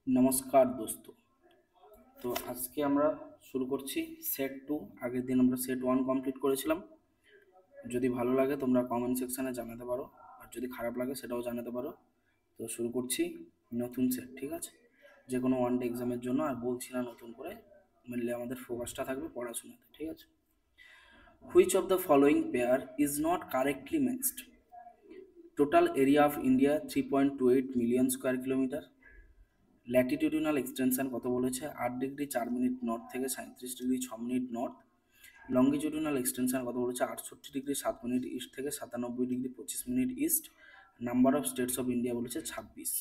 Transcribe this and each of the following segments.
নমস্কার দোস্ত। তো আজকে আমরা শুরু করছি সেট 2। আগের দিন আমরা সেট 1 কমপ্লিট করেছিলাম। যদি ভালো লাগে তোমরা কমেন্ট সেকশানে জানাতে পারো, আর যদি খারাপ লাগে সেটাও জানাতে পারো। তো শুরু করছি নতুন সেট, ঠিক আছে? যে কোনো ওয়ান ডে এক্সামের জন্য, আর বলছি না নতুন করে, মেনলি আমাদের ফোকাসটা থাকবে পড়াশোনাতে, ঠিক আছে? Which of the following pair is not correctly matched? Total area of India 3.28 million square kilometre. ল্যাটিটিউডিনাল extension কত বলেছে? 8 ডিগ্রি 4 মিনিট নর্থ থেকে 37 degree 6 minute north. Longitudinal extension কত বলেছে? 68 ডিগ্রি 7 মিনিট ইস্ট থেকে 97 degree 25 minute east. Number of states of India বলেছে 26।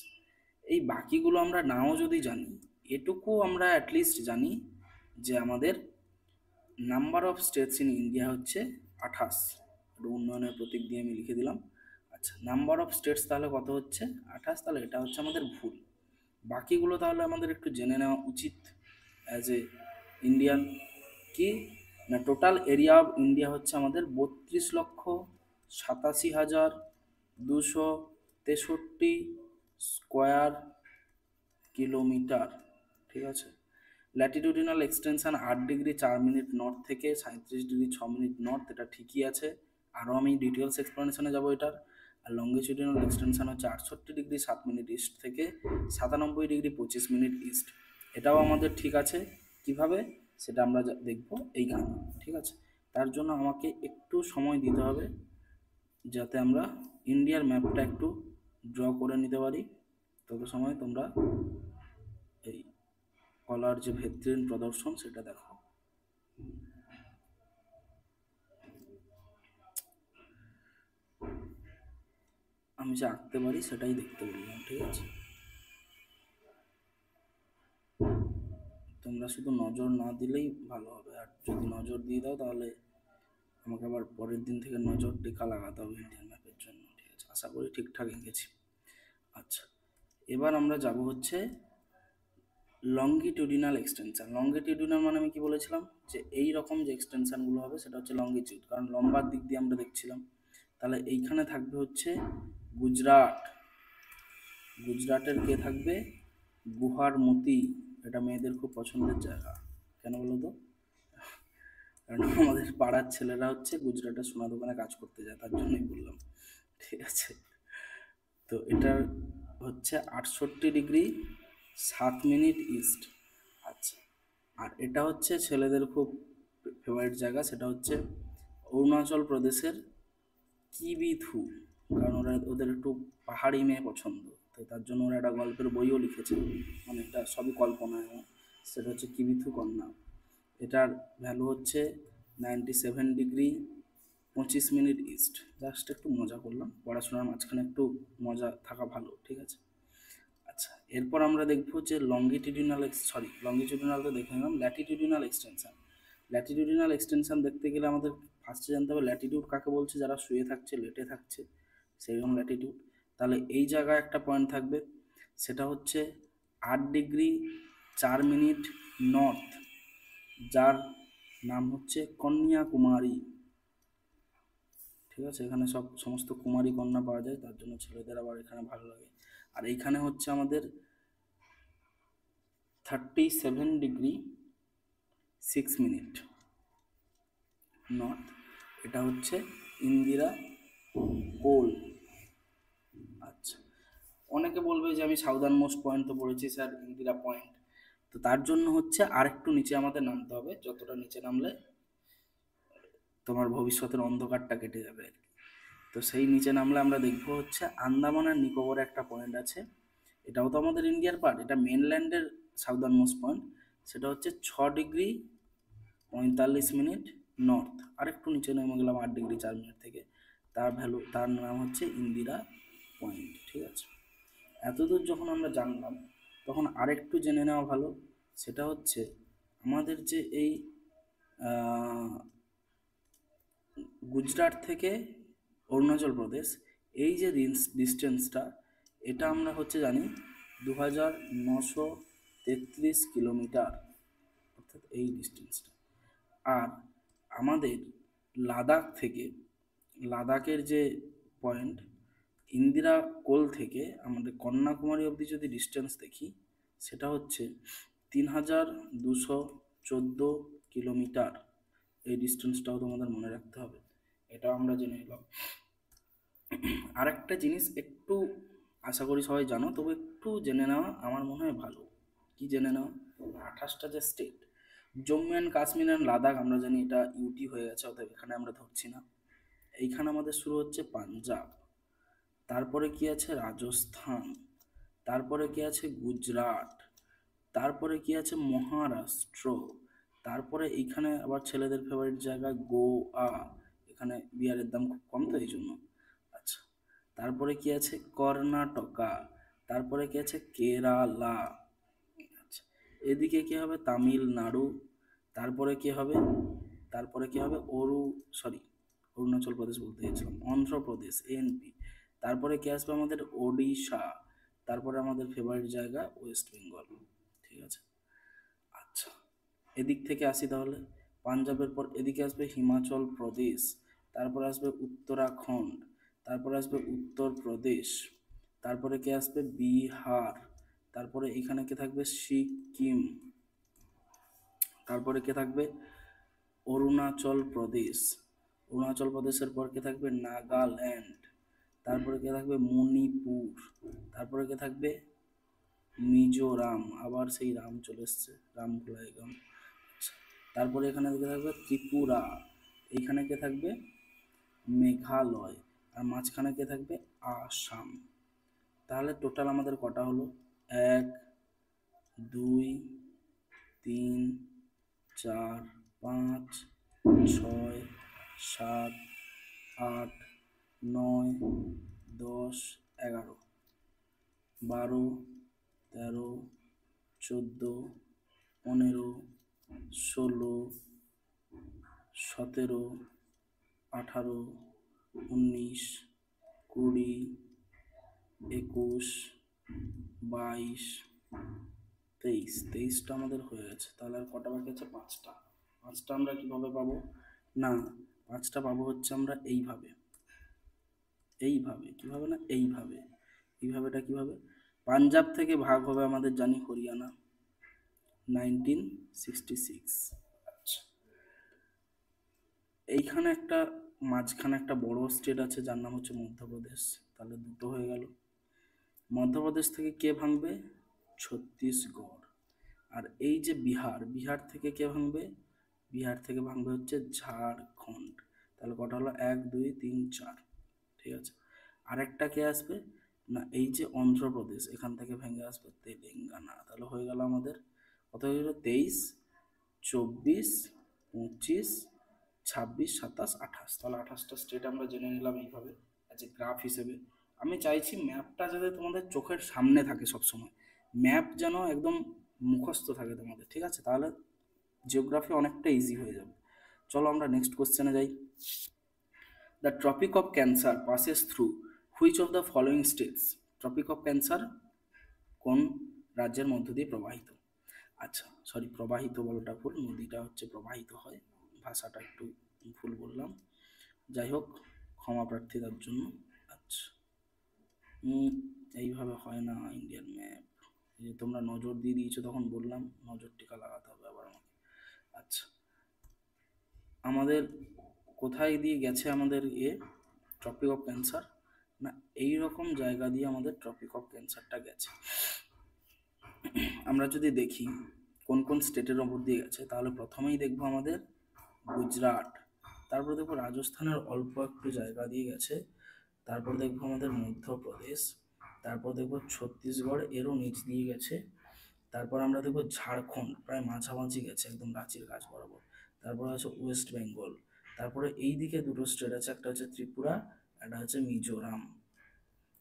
এই বাকিগুলো আমরা নাও যদি জানি, এটুকু আমরা অ্যাটলিস্ট জানি যে আমাদের number of states in India হচ্ছে 28। উন্নয়নের প্রতীক দিয়ে আমি লিখে দিলাম। আচ্ছা, নাম্বার অফ স্টেটস তাহলে কত হচ্ছে? 28। তাহলে এটা হচ্ছে আমাদের ভুল। বাকিগুলো তাহলে আমাদের একটু জেনে নেওয়া উচিত অ্যাজ এ ইন্ডিয়ান। কি না, টোটাল এরিয়া অফ ইন্ডিয়া হচ্ছে আমাদের 32,87,263 স্কোয়ার কিলোমিটার, ঠিক আছে? ল্যাটিটিউডিনাল এক্সটেনশন 8 ডিগ্রি 4 মিনিট নর্থ থেকে 37 ডিগ্রি 6 মিনিট নর্থ, এটা ঠিকই আছে। আরও আমি ডিটেলস এক্সপ্লেনেশনে যাবো এটার। আর লঙ্গিটিউডিনাল এক্সটেনশন হচ্ছে 68 ডিগ্রি 7 মিনিট ইস্ট থেকে 97 ডিগ্রি 25 মিনিট ইস্ট, এটাও আমাদের ঠিক আছে। কিভাবে সেটা আমরা দেখবো এইখানে, ঠিক আছে? তার জন্য আমাকে একটু সময় দিতে হবে, যাতে আমরা ইন্ডিয়ার ম্যাপটা একটু ড্র করে নিতে পারি। তত সময় তোমরা এই কলার যে ভেত্রিন প্রদর্শন সেটা দেখো। আমি যে আঁকতে পারি সেটাই দেখতে বললাম, ঠিক আছে? তোমরা শুধু নজর না দিলেই ভালো হবে, আর যদি নজর দিয়ে দাও তাহলে আমাকে আবার পরের দিন থেকে নজর টিকা লাগাতে হবে ইন্ডিয়ান ম্যাপের জন্য, ঠিক আছে? আশা করি ঠিকঠাক এঁকেছি। আচ্ছা, এবার আমরা যাব হচ্ছে লঙ্গিটিউডিনাল এক্সটেনশন। লঙ্গিটিউডিনাল মানে আমি কি বলেছিলাম, যে এই রকম যে এক্সটেনশনগুলো হবে সেটা হচ্ছে লঙ্গিটিউড, কারণ লম্বার দিক দিয়ে আমরা দেখছিলাম। তাহলে এইখানে থাকবে হচ্ছে গুজরাট। গুজরাটের কে থাকবে? গুহারমতি। এটা মেয়েদের খুব পছন্দের জায়গা। কেন বলো তো? কারণ আমাদের পাড়ার ছেলেরা হচ্ছে গুজরাটের সোনা দোকানে কাজ করতে যায়, তার জন্যই বললাম, ঠিক আছে? তো এটার হচ্ছে 68 ডিগ্রি 7 মিনিট ইস্ট। আচ্ছা, আর এটা হচ্ছে ছেলেদের খুব ফেভারিট জায়গা, সেটা হচ্ছে অরুণাচল প্রদেশের কিবিথু। কারণ ওদের একটু পাহাড়ি মেয়ে পছন্দ, তো তার জন্য ওরা একটা গল্পের বইও লিখেছে, মানে এটা সবই কল্পনায়। সেটা হচ্ছে কিবিথু কন্যা। এটার ভ্যালু হচ্ছে 97 ডিগ্রি 25 মিনিট ইস্ট। জাস্ট একটু মজা করলাম, পড়াশোনার মাঝখানে একটু মজা থাকা ভালো, ঠিক আছে? আচ্ছা, এরপর আমরা দেখবো যে লঙ্গিটিউডিনাল তো দেখে নিলাম, ল্যাটিটিউডিনাল এক্সটেনশন। ল্যাটিটিউডিনাল এক্সটেনশন দেখতে গেলে আমাদের ফার্স্টে জানতে হবে ল্যাটিটিউড কাকে বলছে, যারা শুয়ে থাকছে, লেটে থাকছে, সেইরকম ল্যাটিটিউড। তাহলে এই জায়গায় একটা পয়েন্ট থাকবে, সেটা হচ্ছে 8 ডিগ্রি 4 মিনিট নর্থ, যার নাম হচ্ছে কন্যাকুমারী, ঠিক আছে? এখানে সমস্ত কুমারী কন্যা পাওয়া যায়, তার জন্য ছেলেদের আবার এখানে ভালো লাগে। আর এইখানে হচ্ছে আমাদের 37 ডিগ্রি 6 মিনিট নর্থ, এটা হচ্ছে ইন্দিরা কোল। আচ্ছা, অনেকে বলবে যে আমি সাউদার্ন মোস্ট পয়েন্ট তো পড়েছি স্যার, ইন্দিরা পয়েন্ট। তো তার জন্য হচ্ছে আরেকটু নিচে আমাদের নামতে হবে, যতটা নিচে নামলে তোমার ভবিষ্যতের অন্ধকারটা কেটে যাবে আর কি। তো সেই নিচে নামলে আমরা দেখবো হচ্ছে আন্দামান আর নিকোবরে একটা পয়েন্ট আছে, এটাও তো আমাদের ইন্ডিয়ার পার্ট, এটা মেনল্যান্ডের সাউদার্ন মোস্ট পয়েন্ট। সেটা হচ্ছে 6 ডিগ্রি 45 মিনিট নর্থ। আরেকটু নিচে নেমে গেলাম 8 ডিগ্রি 4 মিনিট থেকে, তার নাম হচ্ছে ইন্দিরা পয়েন্ট, ঠিক আছে? এতদূর যখন আমরা জানলাম, তখন আরেকটু জেনে নেওয়া ভালো, সেটা হচ্ছে আমাদের যে এই গুজরাট থেকে অরুণাচল প্রদেশ, এই যে ডিস্টেন্সটা, এটা আমরা হচ্ছে জানি 2933 কিলোমিটার, অর্থাৎ এই ডিস্টেন্সটা। আর আমাদের লাদাখ থেকে, লাদাখের যে পয়েন্ট, ইন্দিরা কোল থেকে আমাদের কন্যাকুমারী অবধি যদি ডিস্টেন্স দেখি, সেটা হচ্ছে 3214 কিলোমিটার। এই ডিস্টেন্সটাও তোমাদের মনে রাখতে হবে, এটাও আমরা জেনে নিলাম। আরেকটা জিনিস একটু আশা করি সবাই জানো, তবে একটু জেনে নেওয়া আমার মনে হয় ভালো। কি জেনে নেওয়া? 28টা যে state, Jammu and Kashmir and Ladakh আমরা জানি এটা ইউটি হয়ে গেছে, অতএব এখানে আমরা ধরছি না। এইখানে আমাদের শুরু হচ্ছে পাঞ্জাব, তারপরে কি আছে রাজস্থান, তারপরে কি আছে গুজরাট, তারপরে কি আছে মহারাষ্ট্র, তারপরে এইখানে আবার ছেলেদের ফেভারিট জায়গা গোয়া, এখানে বিয়ারের দাম খুব কম তো এই জন্য। আচ্ছা, তারপরে কি আছে কর্ণাটকা, তারপরে কি আছে কেরালা, আচ্ছা এদিকে কি হবে তামিলনাড়ু, তারপরে কি হবে, তারপরে কি হবে অরুণাচল প্রদেশ বলতে গেছিলাম, অন্ধ্রপ্রদেশ এনপি, তারপরে কি আসবে আমাদের ওডিশা, তারপরে আমাদের ফেভারিট জায়গা ওয়েস্ট বেঙ্গল। ঠিক আছে, আচ্ছা এদিক থেকে আসি তাহলে, পাঞ্জাবের পর এদিকে আসবে হিমাচল প্রদেশ, তারপরে আসবে উত্তরাখণ্ড, তারপরে আসবে উত্তরপ্রদেশ, তারপরে কে আসবে বিহার, তারপরে এখানে কে থাকবে সিকিম, তারপরে কে থাকবে অরুণাচল প্রদেশ, অরুণাচল প্রদেশের পর কে থাকবে নাগাল্যান্ড, তারপরে কে থাকবে মণিপুর, তারপরে কে থাকবে মিজোরাম, আবার সেই রাম চলে এসছে, রাম ভুলাই গাম। তারপরে এখানে কে থাকবে ত্রিপুরা, এইখানে কে থাকবে মেঘালয়, আর মাঝখানে কে থাকবে আসাম। তাহলে টোটাল আমাদের কটা হলো? 1 2 3 4 5 6 7 8 9 10 11 12 13 14 15 16 17 18 19 20 21 22 23, 23টা আমাদের হয়ে গেছে। তাহলে আর কটা বাকি আছে? 5টা। 5টা আমরা কিভাবে পাবো? না, 5টা পাবো হচ্ছে আমরা এইভাবে, কিভাবে না এইভাবে, এইভাবেটা কিভাবে? পাঞ্জাব থেকে ভাগ হবে আমাদের জানি হরিয়ানা 1966। আচ্ছা, এইখানে একটা মাঝখানে একটা বড় স্টেট আছে যার নাম হচ্ছে মধ্যপ্রদেশ, তাহলে দুটো হয়ে গেল। মধ্যপ্রদেশ থেকে কে ভাঙবে? ছত্তিশগড়। আর এই যে বিহার, বিহার থেকে কে ভাঙবে? বিহার থেকে ভাঙবে হচ্ছে ঝাড়খণ্ড। তাহলে কটা হলো? 1 2 3 4। ঠিক আছে, আরেকটা কে আসবে না, এই যে অন্ধ্রপ্রদেশ, এখান থেকে ভেঙে আসবে তেলেঙ্গানা। তাহলে হয়ে গেল আমাদের কত হয়ে গেল? 23 24 25 26 27 28। তাহলে 28টা স্টেট আমরা জেনে নিলাম এইভাবে অ্যাজ এ গ্রাফ হিসেবে। আমি চাইছি ম্যাপটা যাতে তোমাদের চোখের সামনে থাকে সবসময়, ম্যাপ যেন একদম মুখস্থ থাকে তোমাদের, ঠিক আছে? তাহলে জিওগ্রাফি অনেকটা ইজি হয়ে যাবে। চলো আমরা নেক্সট কোশ্চেনে যাই। The tropic of cancer passes through which of the following states? Tropic of cancer কোন রাজ্যের মধ্য দিয়ে প্রবাহিত? আচ্ছা সরি, প্রবাহিত বলাটা ভুল, নদীটা হচ্ছে প্রবাহিত হয়, ভাষাটা একটু ভুল বললাম, যাই হোক ক্ষমা প্রার্থী তার জন্য। আচ্ছা এইভাবে হয় না ইন্ডিয়ান ম্যাপ, যে তোমরা নজর দিয়ে দিয়েছো তখন বললাম নজর টিকা লাগাতে হবে আবার আমাকে। আচ্ছা আমাদের কোথায় দিয়ে গেছে আমাদের ট্রপিক অফ ক্যান্সার? না এই রকম জায়গা দিয়ে আমাদের ট্রপিক অফ ক্যান্সারটা গেছে। আমরা যদি দেখি কোন কোন স্টেটের ওপর দিয়ে গেছে, তাহলে প্রথমেই দেখবো আমাদের গুজরাট, তারপর দেখবো রাজস্থানের অল্প একটু জায়গা দিয়ে গেছে, তারপর দেখবো আমাদের মধ্যপ্রদেশ, তারপর দেখবো ছত্তিশগড় এরও নিচ দিয়ে গেছে, তারপর আমরা দেখবো ঝাড়খণ্ড প্রায় মাঝামাঝি গেছে একদম রাঁচির কাছ বরাবর, তারপর আছে ওয়েস্ট বেঙ্গল, তারপরে এই দিকে দুটো স্টেট আছে, একটা হচ্ছে ত্রিপুরা, একটা হচ্ছে মিজোরাম।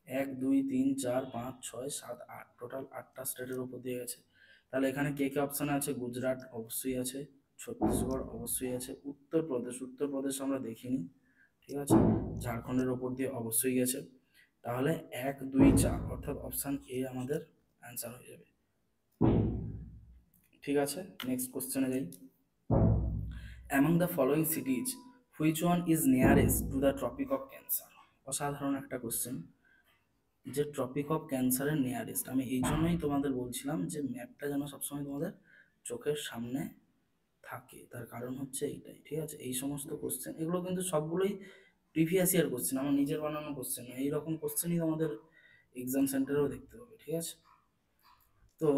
1 2 3 4 5 6 7 8, টোটাল 8টা স্টেটের উপর দিয়ে গেছে। তাহলে এখানে কে কে অপশানে আছে? গুজরাট অবশ্যই আছে, ছত্তিশগড় অবশ্যই আছে, উত্তরপ্রদেশ আমরা দেখিনি, ঠিক আছে, ঝাড়খণ্ডের ওপর দিয়ে অবশ্যই গেছে। তাহলে 1 2 4 অর্থাৎ অপশান এ আমাদের অ্যান্সার হয়ে যাবে। ঠিক আছে, নেক্সট কোশ্চেনে যাই। Among the following cities which one is nearest to the tropic of cancer? অসাধারণ একটা কোশ্চেন। যে ট্রপিক অফ ক্যান্সারের নিয়ারেস্ট। আমি এই জন্যই তোমাদের বলছিলাম যে ম্যাপটা যেন সবসময় তোমাদের চোখের সামনে থাকে, তার কারণ হচ্ছে এইটাই, ঠিক আছে। এই সমস্ত কোশ্চেন, এগুলো কিন্তু সবগুলোই প্রিভিয়াস ইয়ার কোশ্চেন, আমার নিজের বানানো কোশ্চেন না। এইরকম কোশ্চেনই তোমাদের এক্সাম সেন্টারেও দেখতে হবে, ঠিক আছে। তো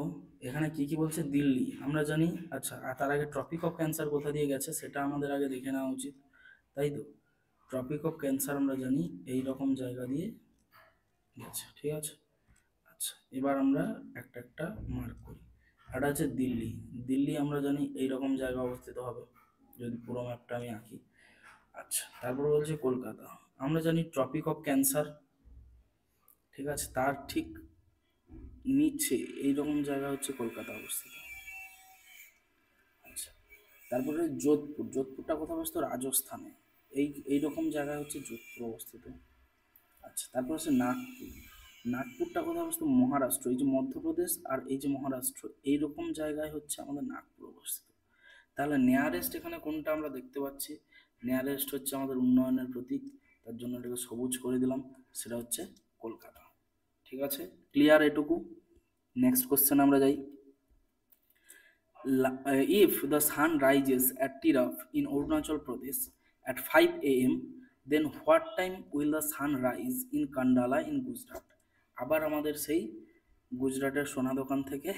এখানে কি কি বলছে, দিল্লি আমরা জানি। আচ্ছা, আর তার আগে ট্রপিক অফ ক্যান্সার কোথা দিয়ে গেছে সেটা আমাদের আগে দেখে নেওয়া উচিত, তাই তো। ট্রপিক অফ ক্যান্সার আমরা জানি এই রকম জায়গা দিয়ে গেছে, ঠিক আছে। আচ্ছা, এবার আমরা একটা একটা মার্ক করি। একটা আছে দিল্লি। দিল্লি আমরা জানি এই রকম জায়গা অবস্থিত হবে, যদি পুরো ম্যাপটা আমি আঁকি। আচ্ছা, তারপর বলছে কলকাতা। আমরা জানি ট্রপিক অফ ক্যান্সার, ঠিক আছে, তার ঠিক নিচে এইরকম জায়গা হচ্ছে কলকাতা অবস্থিত। আচ্ছা, তারপরে যোধপুর। যোধপুরটা কোথায় অবস্থিত? রাজস্থানে। এইরকম জায়গায় হচ্ছে যোধপুর অবস্থিত। আচ্ছা, তারপর হচ্ছে নাগপুর। নাগপুরটা কোথায় অবস্থিত? মহারাষ্ট্র। এই যে মধ্যপ্রদেশ আর এই যে মহারাষ্ট্র, এইরকম জায়গায় হচ্ছে আমাদের নাগপুর অবস্থিত। তাহলে নিয়ারেস্ট এখানে কোনটা আমরা দেখতে পাচ্ছি? নিয়ারেস্ট হচ্ছে আমাদের উন্নয়নের প্রতীক, তার জন্য এটাকে সবুজ করে দিলাম, সেটা হচ্ছে কলকাতা। ঠিক আছে, ক্লিয়ার এটুকু? নেক্সট কোশ্চেন আমরা যাই। If the sun rises at Tiruph in Arunachal Pradesh at 5 a.m., then what time will the sun rise in Kandala in Gujarat? আবার আমাদের সেই গুজরাটের সোনা দোকান থেকে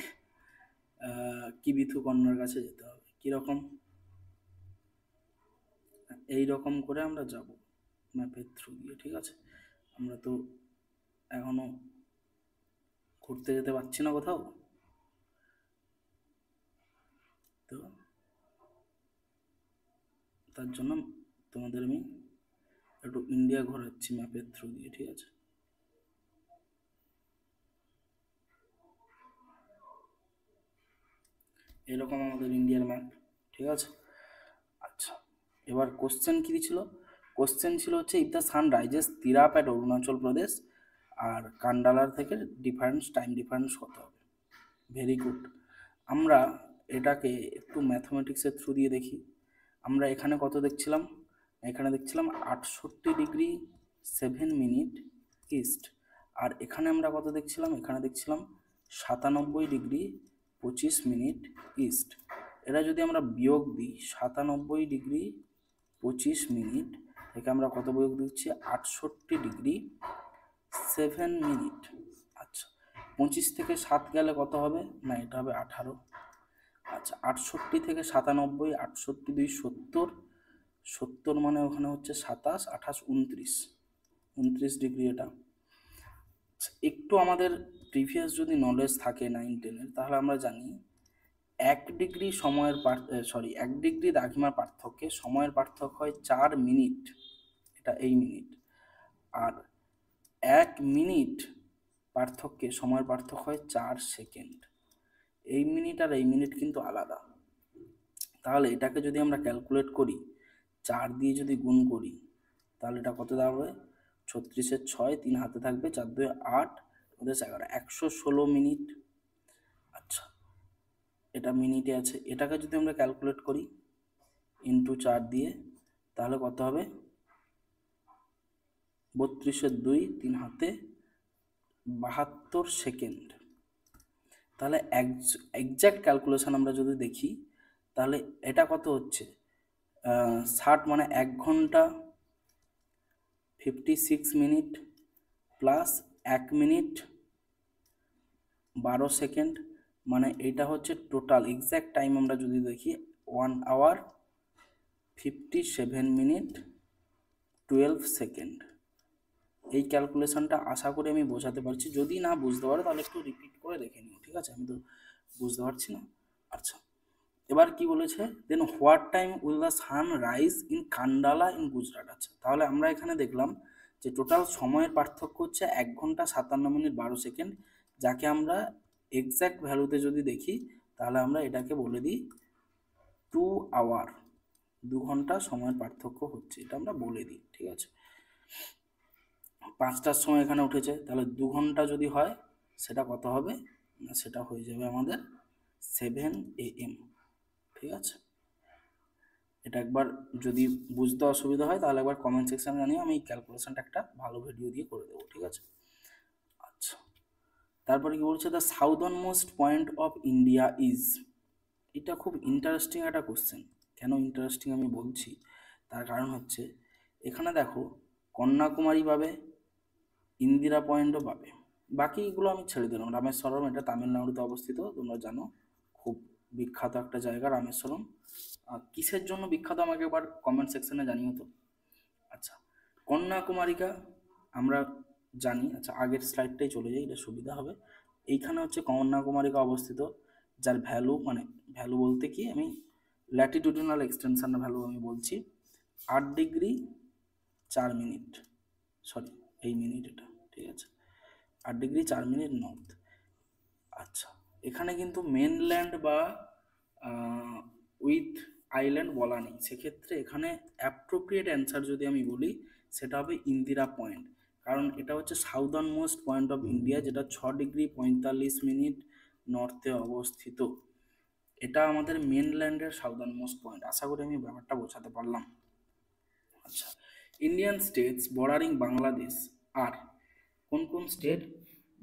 কিবিথু কন্যার কাছে যেতে হবে। কিরকম? এইরকম করে আমরা যাব ম্যাপের থ্রু দিয়ে, ঠিক আছে। আমরা তো এখনো ঘুরতে যেতে পারছি না কোথাও, তো তার জন্য তোমাদের আমি একটু ইন্ডিয়া ঘোরাচ্ছি ম্যাপের থ্রু দিয়ে, ঠিক আছে। এরকম আমাদের ইন্ডিয়ার ম্যাপ, ঠিক আছে। আচ্ছা, এবার কোশ্চেন কী ছিল? কোশ্চেন ছিল হচ্ছে if the sun rises Tirap at Arunachal Pradesh, আর কান্ডালার থেকে টাইম ডিফারেন্স কত হবে? Very good. আমরা এটাকে একটু ম্যাথমেটিক্সের থ্রু দিয়ে দেখি। আমরা এখানে কত দেখছিলাম? এখানে দেখছিলাম 68°7' ইস্ট। আর এখানে আমরা কত দেখছিলাম? এখানে দেখছিলাম 97°25' ইস্ট। এটা যদি আমরা বিয়োগ দিই, 97°25' থেকে আমরা কত বিয়োগ দিচ্ছি? 68°7'। আচ্ছা, 25 থেকে 7 গেলে কত হবে? না, এটা হবে 18। আচ্ছা, 68 থেকে 97, 68 2 70, 70 মানে ওখানে হচ্ছে 27, 28, 29 ডিগ্রি এটা। একটু আমাদের প্রিভিয়াস যদি নলেজ থাকে 9-10-এর, তাহলে আমরা জানি 1 ডিগ্রি সময়ের 1 ডিগ্রি দ্রাঘিমার পার্থক্যে সময়ের পার্থক্য হয় 4 মিনিট, এটা এই মিনিট। আর 1 মিনিট পার্থক্যে সময়ের পার্থক্য হয় 4 সেকেন্ড। এই মিনিট আর এই মিনিট কিন্তু আলাদা। তাহলে এটাকে যদি আমরা ক্যালকুলেট করি, 4 দিয়ে যদি গুণ করি, তাহলে এটা কত দাঁড়াবে? 36-এর 6, 3 হাতে থাকবে, 4 2 8, 11, 116 মিনিট। আচ্ছা, এটা মিনিটে আছে। এটাকে যদি আমরা ক্যালকুলেট করি ইন্টু 4 দিয়ে, তাহলে কত হবে? 32-এর 2, 3 হাতে 72 সেকেন্ড। তাহলে এক্স্যাক্ট ক্যালকুলেশন আমরা যদি দেখি, তাহলে এটা কত হচ্ছে? 60 মানে 1 ঘন্টা 56 মিনিট প্লাস 1 মিনিট 12 সেকেন্ড, মানে এটা হচ্ছে টোটাল এক্স্যাক্ট টাইম আমরা যদি দেখি 1 আওয়ার 57 মিনিট 12 সেকেন্ড। এই ক্যালকুলেশনটা আশা করি আমি বোঝাতে পারছি। যদি না বুঝতে পারো তাহলে একটু রিপিট করে দেখে নিও, ঠিক আছে। আমি তো বুঝতে পারছি না। আচ্ছা, এবার কি বলেছে? Then what time will the sun rise in Kandla in Gujarat. আচ্ছা, তাহলে আমরা এখানে দেখলাম যে টোটাল সময়ের পার্থক্য হচ্ছে 1 ঘন্টা 57 মিনিট 12 সেকেন্ড, যাকে আমরা এক্স্যাক্ট ভ্যালুতে যদি দেখি, তাহলে আমরা এটাকে বলে দিই 2 আওয়ার, 2 ঘন্টা সময়ের পার্থক্য হচ্ছে, এটা আমরা বলে দিই, ঠিক আছে। 5টার সময় এখানে উঠেছে, তাহলে 2 ঘন্টা যদি হয় সেটা কত হবে? না, সেটা হয়ে যাবে আমাদের 7 AM, ঠিক আছে। এটা একবার যদি বুঝতে অসুবিধা হয় তাহলে একবার কমেন্ট সেকশানে জানিও, আমি এই ক্যালকুলেশনটা একটা ভালো ভিডিও দিয়ে করে দেবো, ঠিক আছে। তারপরে কি বলছে, the southern most point of India is. এটা খুব ইন্টারেস্টিং একটা কোশ্চেন। কেন ইন্টারেস্টিং আমি বলছি, তার কারণ হচ্ছে এখানে দেখো কন্যাকুমারী পাবে, ইন্দিরা পয়েন্টও পাবে, বাকিগুলো আমি ছেড়ে দিলাম। রামেশ্বরম, এটা তামিলনাড়ুতে অবস্থিত, তোমরা জানো, খুব বিখ্যাত একটা জায়গা রামেশ্বরম। কিসের জন্য বিখ্যাত আমাকে একবার কমেন্ট সেকশনে জানিও তো। আচ্ছা, কন্যাকুমারিকা আমরা জানি। আচ্ছা, আগের স্লাইডটাই চলে যাই, এটা সুবিধা হবে। এইখানে হচ্ছে কন্যাকুমারিকা অবস্থিত, যার ভ্যালু, মানে ভ্যালু বলতে কি, আমি ল্যাটিটিউডিনাল এক্সটেনশনের ভ্যালু আমি বলছি, 8°4', সরি এই মিনিট, এটা ঠিক আছে, 8°4' নর্থ। আচ্ছা, এখানে কিন্তু মেনল্যান্ড বা উইথ আইল্যান্ড বলা নেই, সেক্ষেত্রে এখানে অ্যাপ্রোপ্রিয়েট অ্যান্সার যদি আমি বলি সেটা হবে ইন্দিরা পয়েন্ট, কারণ এটা হচ্ছে southern most point of India, যেটা 6°45' নর্থে অবস্থিত। এটা আমাদের মেনল্যান্ডের সাউদার্ন মোস্ট পয়েন্ট। আশা করি আমি ব্যাপারটা বোঝাতে পারলাম। আচ্ছা, ইন্ডিয়ান স্টেটস বর্ডারিং বাংলাদেশ আর কোন কোন স্টেট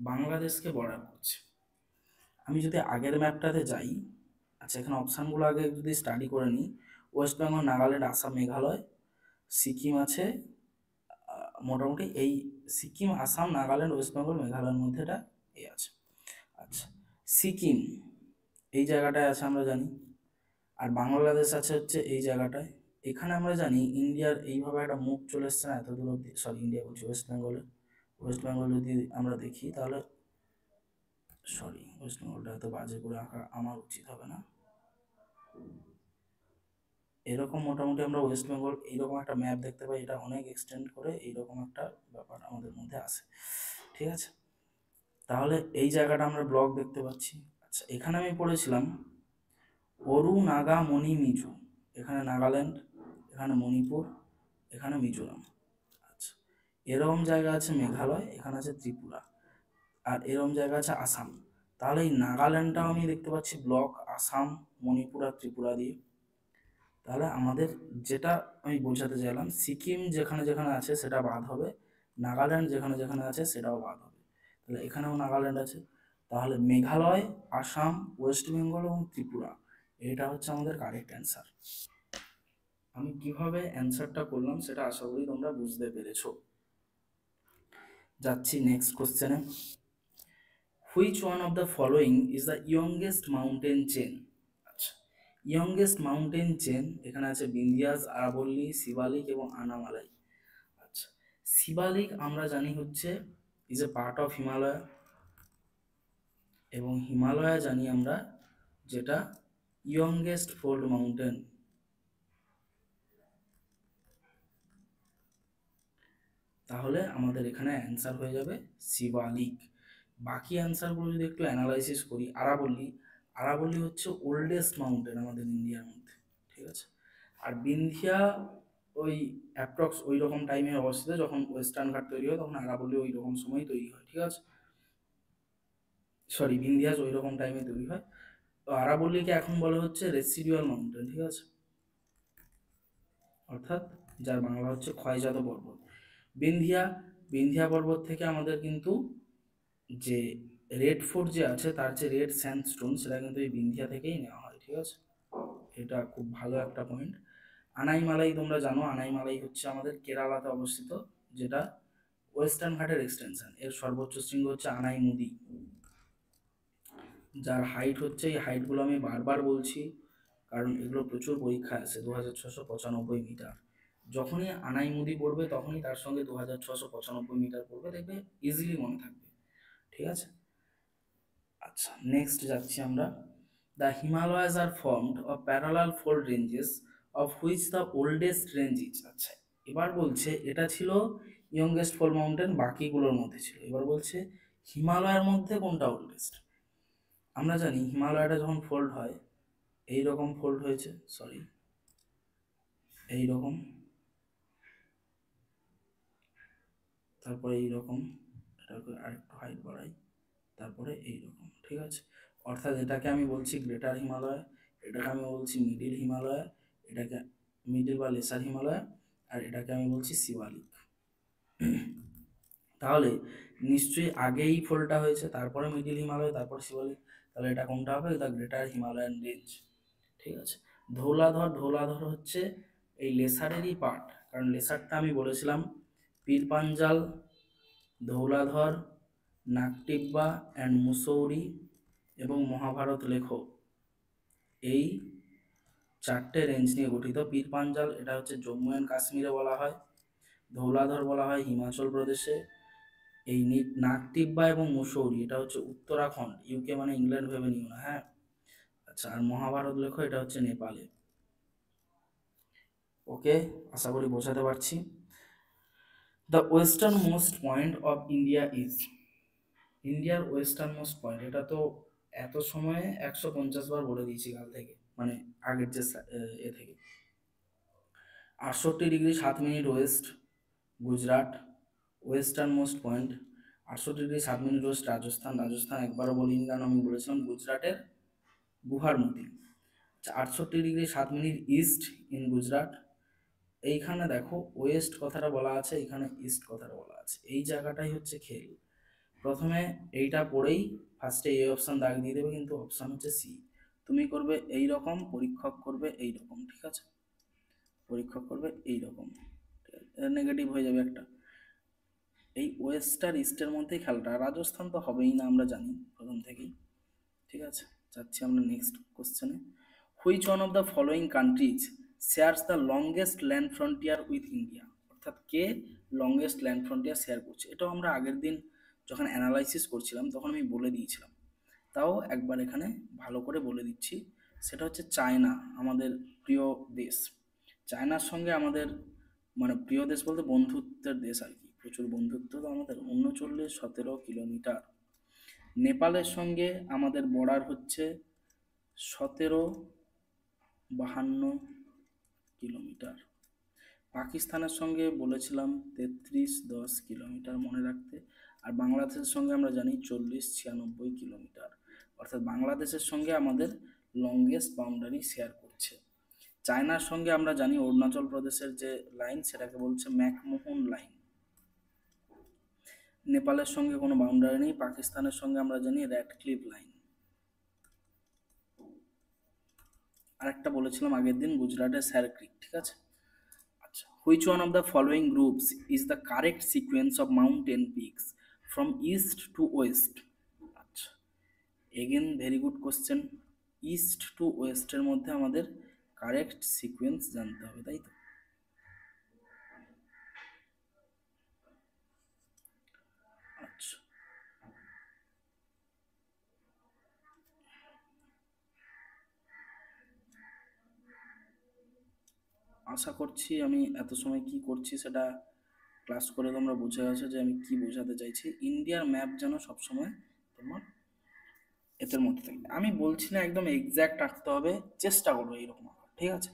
বাংলাদেশকে বর্ডার করছে। আমি যদি আগের ম্যাপটাতে যাই, আচ্ছা এখানে অপশানগুলো আগে যদি স্টাডি করে নিই, ওয়েস্ট বেঙ্গল, নাগাল্যান্ড, আসাম, মেঘালয়, সিকিম আছে, মোটামুটি এই সিকিম, আসাম, নাগাল্যান্ড, ওয়েস্ট বেঙ্গল, মেঘালয়ের মধ্যে এটা এই আছে। আচ্ছা, সিকিম এই জায়গাটায় আছে আমরা জানি, আর বাংলাদেশ আছে হচ্ছে এই জায়গাটায়। এখানে আমরা জানি ইন্ডিয়ার এইভাবে একটা মুখ চলে এসছে না এত দূর অব্দি, সরি ইন্ডিয়া বলছি, ওয়েস্ট বেঙ্গলে। ওয়েস্ট বেঙ্গল যদি আমরা দেখি তাহলে, সরি ওয়েস্ট বেঙ্গলটা এত বাজে করে আঁকা আমার উচিত হবে না, এরকম মোটামুটি আমরা ওয়েস্ট বেঙ্গল এইরকম একটা ম্যাপ দেখতে পাই, এটা অনেক এক্সটেন্ড করে এইরকম একটা ব্যাপার আমাদের মধ্যে আসে, ঠিক আছে। তাহলে এই জায়গাটা আমরা ব্লক দেখতে পাচ্ছি। আচ্ছা, এখানে আমি পড়েছিলাম অরু, নাগা, মণি, মিজো, এখানে নাগাল্যান্ড, এখানে মণিপুর, এখানে মিজোরাম। আচ্ছা, এরকম জায়গা আছে মেঘালয়, এখানে আছে ত্রিপুরা, আর এরকম জায়গা আছে আসাম। তাহলে এই নাগাল্যান্ডটাও আমি দেখতে পাচ্ছি ব্লক আসাম, মণিপুর আর ত্রিপুরা দিয়ে। তাহলে আমাদের যেটা আমি বোঝাতে চাইলাম, সিকিম যেখানে যেখানে আছে সেটা বাদ হবে, নাগাল্যান্ড যেখানে যেখানে আছে সেটাও বাদ হবে। তাহলে এখানেও নাগাল্যান্ড আছে, তাহলে মেঘালয়, আসাম, ওয়েস্ট বেঙ্গল এবং ত্রিপুরা, এটা হচ্ছে আমাদের কারেক্ট অ্যান্সার। আমি কিভাবে অ্যান্সারটা করলাম সেটা আশা করি তোমরা বুঝতে পেরেছো। যাচ্ছি নেক্সট কোশ্চেনে। Which one of the following is the youngest mountain chain. আচ্ছা, ইয়ংগেস্ট মাউন্টেন চেন এখানে আছে বিন্ধ্যাস, আরাবল্লী, শিবালিক এবং আনামালাই। আচ্ছা, শিবালিক আমরা জানি হচ্ছে is a part of Himalaya, এবং হিমালয় জানি আমরা যেটা ইয়ংগেস্ট ফোল্ড মাউন্টেন। তাহলে আমাদের এখানে অ্যান্সার হয়ে যাবে শিবালিক। বাকি অ্যান্সারগুলো যদি একটু অ্যানালাইসিস করি, আরাবল্লী, আরাবল্লী হচ্ছে ওল্ডেস্ট মাউন্টেন আমাদের ইন্ডিয়ার মধ্যে, ঠিক আছে। আর বিন্ধ্যা ওই অ্যাপ্রক্স ওই রকম টাইমে অবস্থিত, যখন ওয়েস্টার্ন ঘাট তৈরি হয় তখন আরাবল্লী ওই রকম সময় তৈরি হয়, ঠিক আছে। সরি, বিন্ধ্যাস ওই রকম টাইমে তৈরি হয়। তো আরাবল্লীকে এখন বলা হচ্ছে রেসিডুয়াল মাউন্টেন, ঠিক আছে, অর্থাৎ যার বাংলা হচ্ছে ক্ষয়জাত পর্বত। বিন্ধ্যা, বিন্ধ্যা পর্বত থেকে আমাদের কিন্তু যে রেড ফোর্ট যে আছে তার যে রেড স্যান্ডস্টোন সেটা কিন্তু এই বিন্ধ্যা থেকেই নেওয়া হয়, ঠিক আছে। এটা খুব ভালো একটা পয়েন্ট। আনাইমালাই তোমরা জানো, আনাইমালাই হচ্ছে আমাদের কেরালাতে অবস্থিত, যেটা ওয়েস্টার্ন ঘাটের এক্সটেনশন। এর সর্বোচ্চ শৃঙ্গ হচ্ছে আনাইমুদি, যার হাইট হচ্ছে, এই হাইটগুলো আমি বারবার বলছি কারণ এগুলো প্রচুর পরীক্ষায় আসে, 2695 মিটার। যখনই আনাইমুদি পড়বে তখনই তার সঙ্গে 2695 মিটার পড়বে, দেখবে ইজিলি মনে থাকবে, ঠিক আছে। আচ্ছা, নেক্সট যাচ্ছি আমরা। The Himalayas are formed of parallel fold ranges of which the oldest range is. আচ্ছা, এবার বলছে এটা ছিল ইয়ংগেস্ট ফোল্ড মাউন্টেন, বাকিগুলোর মধ্যে ছিল। এবার বলছে হিমালয়ের মধ্যে কোনটা ওল্ডেস্ট। আমরা জানি হিমালয়টা যখন ফোল্ড হয় এইরকম ফোল্ড হয়েছে, সরি এইরকম, তারপরে এইরকম, এটাকে আরেকটু হাইট বাড়াই, তারপরে এইরকম, ঠিক আছে। অর্থাৎ এটাকে আমি বলছি গ্রেটার হিমালয়, এটাকে আমি বলছি মিডিল হিমালয়, এটাকে মিডিল বা লেসার হিমালয়, আর এটাকে আমি বলছি শিবালিক। তাহলে নিশ্চয়ই আগেই ফোল্ডটা হয়েছে, তারপরে মিডিল হিমালয়, তারপর শিবালিক, তাহলে এটা কোনটা হবে? The greater Himalayan range. ঠিক আছে। ধৌলাধর, ধৌলাধর হচ্ছে এই লেসারেরই পার্ট, কারণ লেসারটা আমি বলেছিলাম পীর পাঞ্জাল, ধৌলাধর, নাকটিব্বা অ্যান্ড মুসৌরি এবং মহাভারত লেখো, এই চারটে রেঞ্জ নিয়ে গঠিত। পীর পাঞ্জাল এটা হচ্ছে জম্মু অ্যান্ড কাশ্মীরে বলা হয়, ধৌলাধর বলা হয় হিমাচল প্রদেশে, এই নাকটিব্বা এবং মুসৌরি এটা হচ্ছে উত্তরাখণ্ড, ইউকে মানে ইংল্যান্ড ভেবে নিও না, হ্যাঁ। আচ্ছা, আর মহাভারত লেখো এটা হচ্ছে নেপালে। ওকে, আশা করি বোঝাতে পারছি। The western most point of India is, ইন্ডিয়ার ওয়েস্টার্ন মোস্ট পয়েন্ট, এটা তো এত সময়ে 150 বার বলে দিয়েছি কাল থেকে, মানে আগের যে এ থেকে। 68°7' West Gujarat, western most point. 68°7' West Rajasthan, Rajasthan একবারও বলিনি কারণ আমি বলেছিলাম গুজরাটের গুহারমতি। 68°7' ইস্ট ইন গুজরাট, এইখানে দেখো ওয়েস্ট কথাটা বলা আছে, এইখানে ইস্ট কথাটা বলা আছে, এই জায়গাটাই হচ্ছে খেল। প্রথমে এইটা পড়েই ফার্স্টে এই অপশান দাগ দিয়ে দেবে, কিন্তু অপশান হচ্ছে সি। তুমি করবে এই রকম, পরীক্ষক করবে এই রকম, ঠিক আছে, পরীক্ষক করবে এই রকম, নেগেটিভ হয়ে যাবে একটা। এই ওয়েস্ট আর ইস্টের মধ্যেই খেলাটা, রাজস্থান তো হবেই না আমরা জানি প্রথম থেকেই। ঠিক আছে, যাচ্ছি আমরা নেক্সট কোশ্চেনে। Which one of the following countries shares the longest land frontier with India, অর্থাৎ কে লংগেস্ট ল্যান্ড ফ্রন্টিয়ার শেয়ার করছে। এটাও আমরা আগের দিন যখন অ্যানালাইসিস করছিলাম তখন আমি বলে দিয়েছিলাম, তাও একবার এখানে ভালো করে বলে দিচ্ছি। সেটা হচ্ছে চায়না, আমাদের প্রিয় দেশ। চায়নার সঙ্গে আমাদের, মানে প্রিয় দেশ বলতে বন্ধুত্বের দেশ আর কি, প্রচুর বন্ধুত্ব তো আমাদের। 39-17 কিলোমিটার। নেপালের সঙ্গে আমাদের বর্ডার হচ্ছে 17-52 কিলোমিটার। পাকিস্তানের সঙ্গে বলেছিলাম 33-10 কিলোমিটার মনে রাখতে। আর বাংলাদেশের সঙ্গে আমরা জানি 40-96 কিলোমিটার। অর্থাৎ বাংলাদেশের সঙ্গে আমাদের লংগেস্ট বাউন্ডারি শেয়ার করছে। চায়নার সঙ্গে আমরা জানি অরুণাচল প্রদেশের যে লাইন সেটাকে বলছে ম্যাকমোহন লাইন। নেপালের সঙ্গে কোনো বাউন্ডারি নেই। পাকিস্তানের সঙ্গে আমরা জানি র্যাডক্লিফ লাইন। আরেকটা বলেছিলাম আগের দিন গুজরাটের স্যার ক্রিক, ঠিক আছে। আচ্ছা, which one of the following groups is the correct sequence of mountain peaks from east to west? আচ্ছা, again very good question. East to ওয়েস্টের মধ্যে আমাদের কারেক্ট সিকোয়েন্স জানতে হবে, তাই তো? আচ্ছা, আশা করছি আমি এত সময় কি করছি সেটা ক্লাস করে তোমরা বুঝে গেছো যে আমি কি বোঝাতে চাইছি। ইন্ডিয়ার ম্যাপ যেন সবসময় তোমার এদের মধ্যে থাকে। আমি বলছি না একদম এক্স্যাক্ট আঁকতে হবে, চেষ্টা করবো এইরকম আঁকার, ঠিক আছে।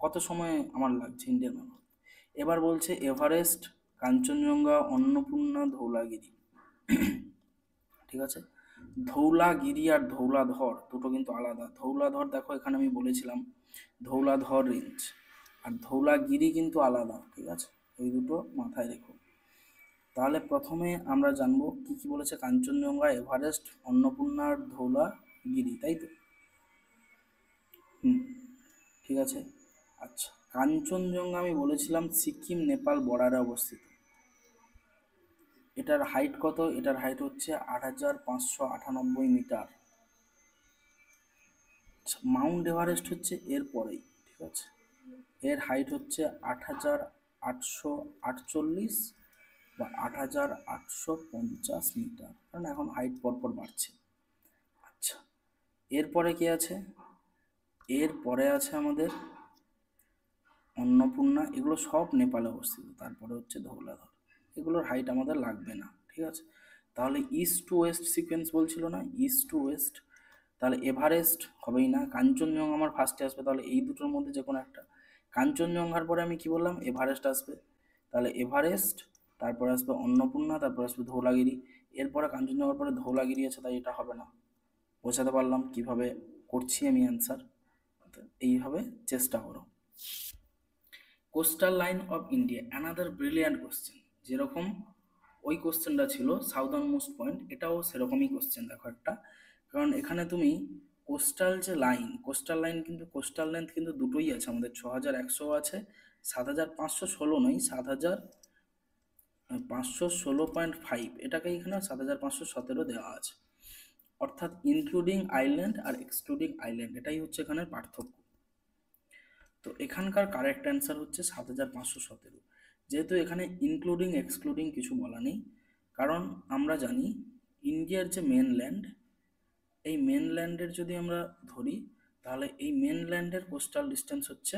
কত সময় আমার লাগছে ইন্ডিয়ার ম্যাপ। এবার বলছে এভারেস্ট, কাঞ্চনজঙ্ঘা, অন্নপূর্ণা, ধৌলাগিরি, ঠিক আছে। ধৌলাগিরি আর ধৌলাধর দুটো কিন্তু আলাদা। ধৌলাধর দেখো এখানে আমি বলেছিলাম ধৌলাধর রেঞ্জ, আর ধৌলাগিরি কিন্তু আলাদা, ঠিক আছে, এই দুটো মাথায় রেখো। তাহলে প্রথমে আমরা জানবো কি কি বলেছে, কাঞ্চনজঙ্ঘা, এভারেস্ট, অন্নপূর্ণা আর ধৌলাগিরি, তাই তো? ঠিক আছে। আচ্ছা, কাঞ্চনজঙ্ঘা আমি বলেছিলাম সিকিম নেপাল বর্ডারে অবস্থিত। এটার হাইট কত? এটার হাইট হচ্ছে 8598 মিটার। মাউন্ট এভারেস্ট হচ্ছে এর পরেই, ঠিক আছে, এর হাইট হচ্ছে 8848 বা 8850 মিটার, কারণ এখন হাইট পরপর বাড়ছে। আচ্ছা, এরপরে কি আছে? এরপরে আছে আমাদের অন্নপূর্ণা, এগুলো সব নেপালে অবস্থিত। তারপরে হচ্ছে ধৌলাধর, এগুলোর হাইট আমাদের লাগবে না, ঠিক আছে। তাহলে ইস্ট টু ওয়েস্ট সিকোয়েন্স বলছিল না, ইস্ট টু ওয়েস্ট, তাহলে এভারেস্ট হবেই না, কাঞ্চনজঙ্ঘা আমার ফার্স্টে আসবে, তাহলে এই দুটোর মধ্যে যে কোনো একটা। কাঞ্চনজঙ্ঘার পরে আমি কি বললাম? এভারেস্ট আসবে, তাহলে এভারেস্ট, তারপরে আসবে অন্নপূর্ণা, তারপরে আসবে ধৌলাগিরি। এরপরে কাঞ্চনজঙ্ঘার পরে ধৌলাগিরি আছে, তাই এটা হবে না। বোঝাতে পারলাম কিভাবে করছি আমি অ্যান্সার? এইভাবে চেষ্টা করো। Coastal line of India, another brilliant question. যেরকম ওই কোশ্চেনটা ছিল সাউদার্ন মোস্ট পয়েন্ট, এটাও সেরকমই কোশ্চেন দেখো একটা। কারণ এখানে তুমি কোস্টাল লাইন কিন্তু কোস্টাল লেন্থ কিন্তু দুটোই আছে আমাদের, 6100 আছে, 7516 নয়, 7516.5, এটাকে এখানে 7517 দেওয়া আছে, অর্থাৎ ইনক্লুডিং আইল্যান্ড আর এক্সক্লুডিং আইল্যান্ড, এটাই হচ্ছে এখানে পার্থক্য। তো এখানকার কারেক্ট অ্যান্সার হচ্ছে 7517। যেহেতু এখানে ইনক্লুডিং এক্সক্লুডিং কিছু বলা নেই, কারণ আমরা জানি ইন্ডিয়ার যে মেনল্যান্ড, এই মেনল্যান্ডের যদি আমরা ধরি, তাহলে এই মেনল্যান্ডের কোস্টাল ডিস্টেন্স হচ্ছে,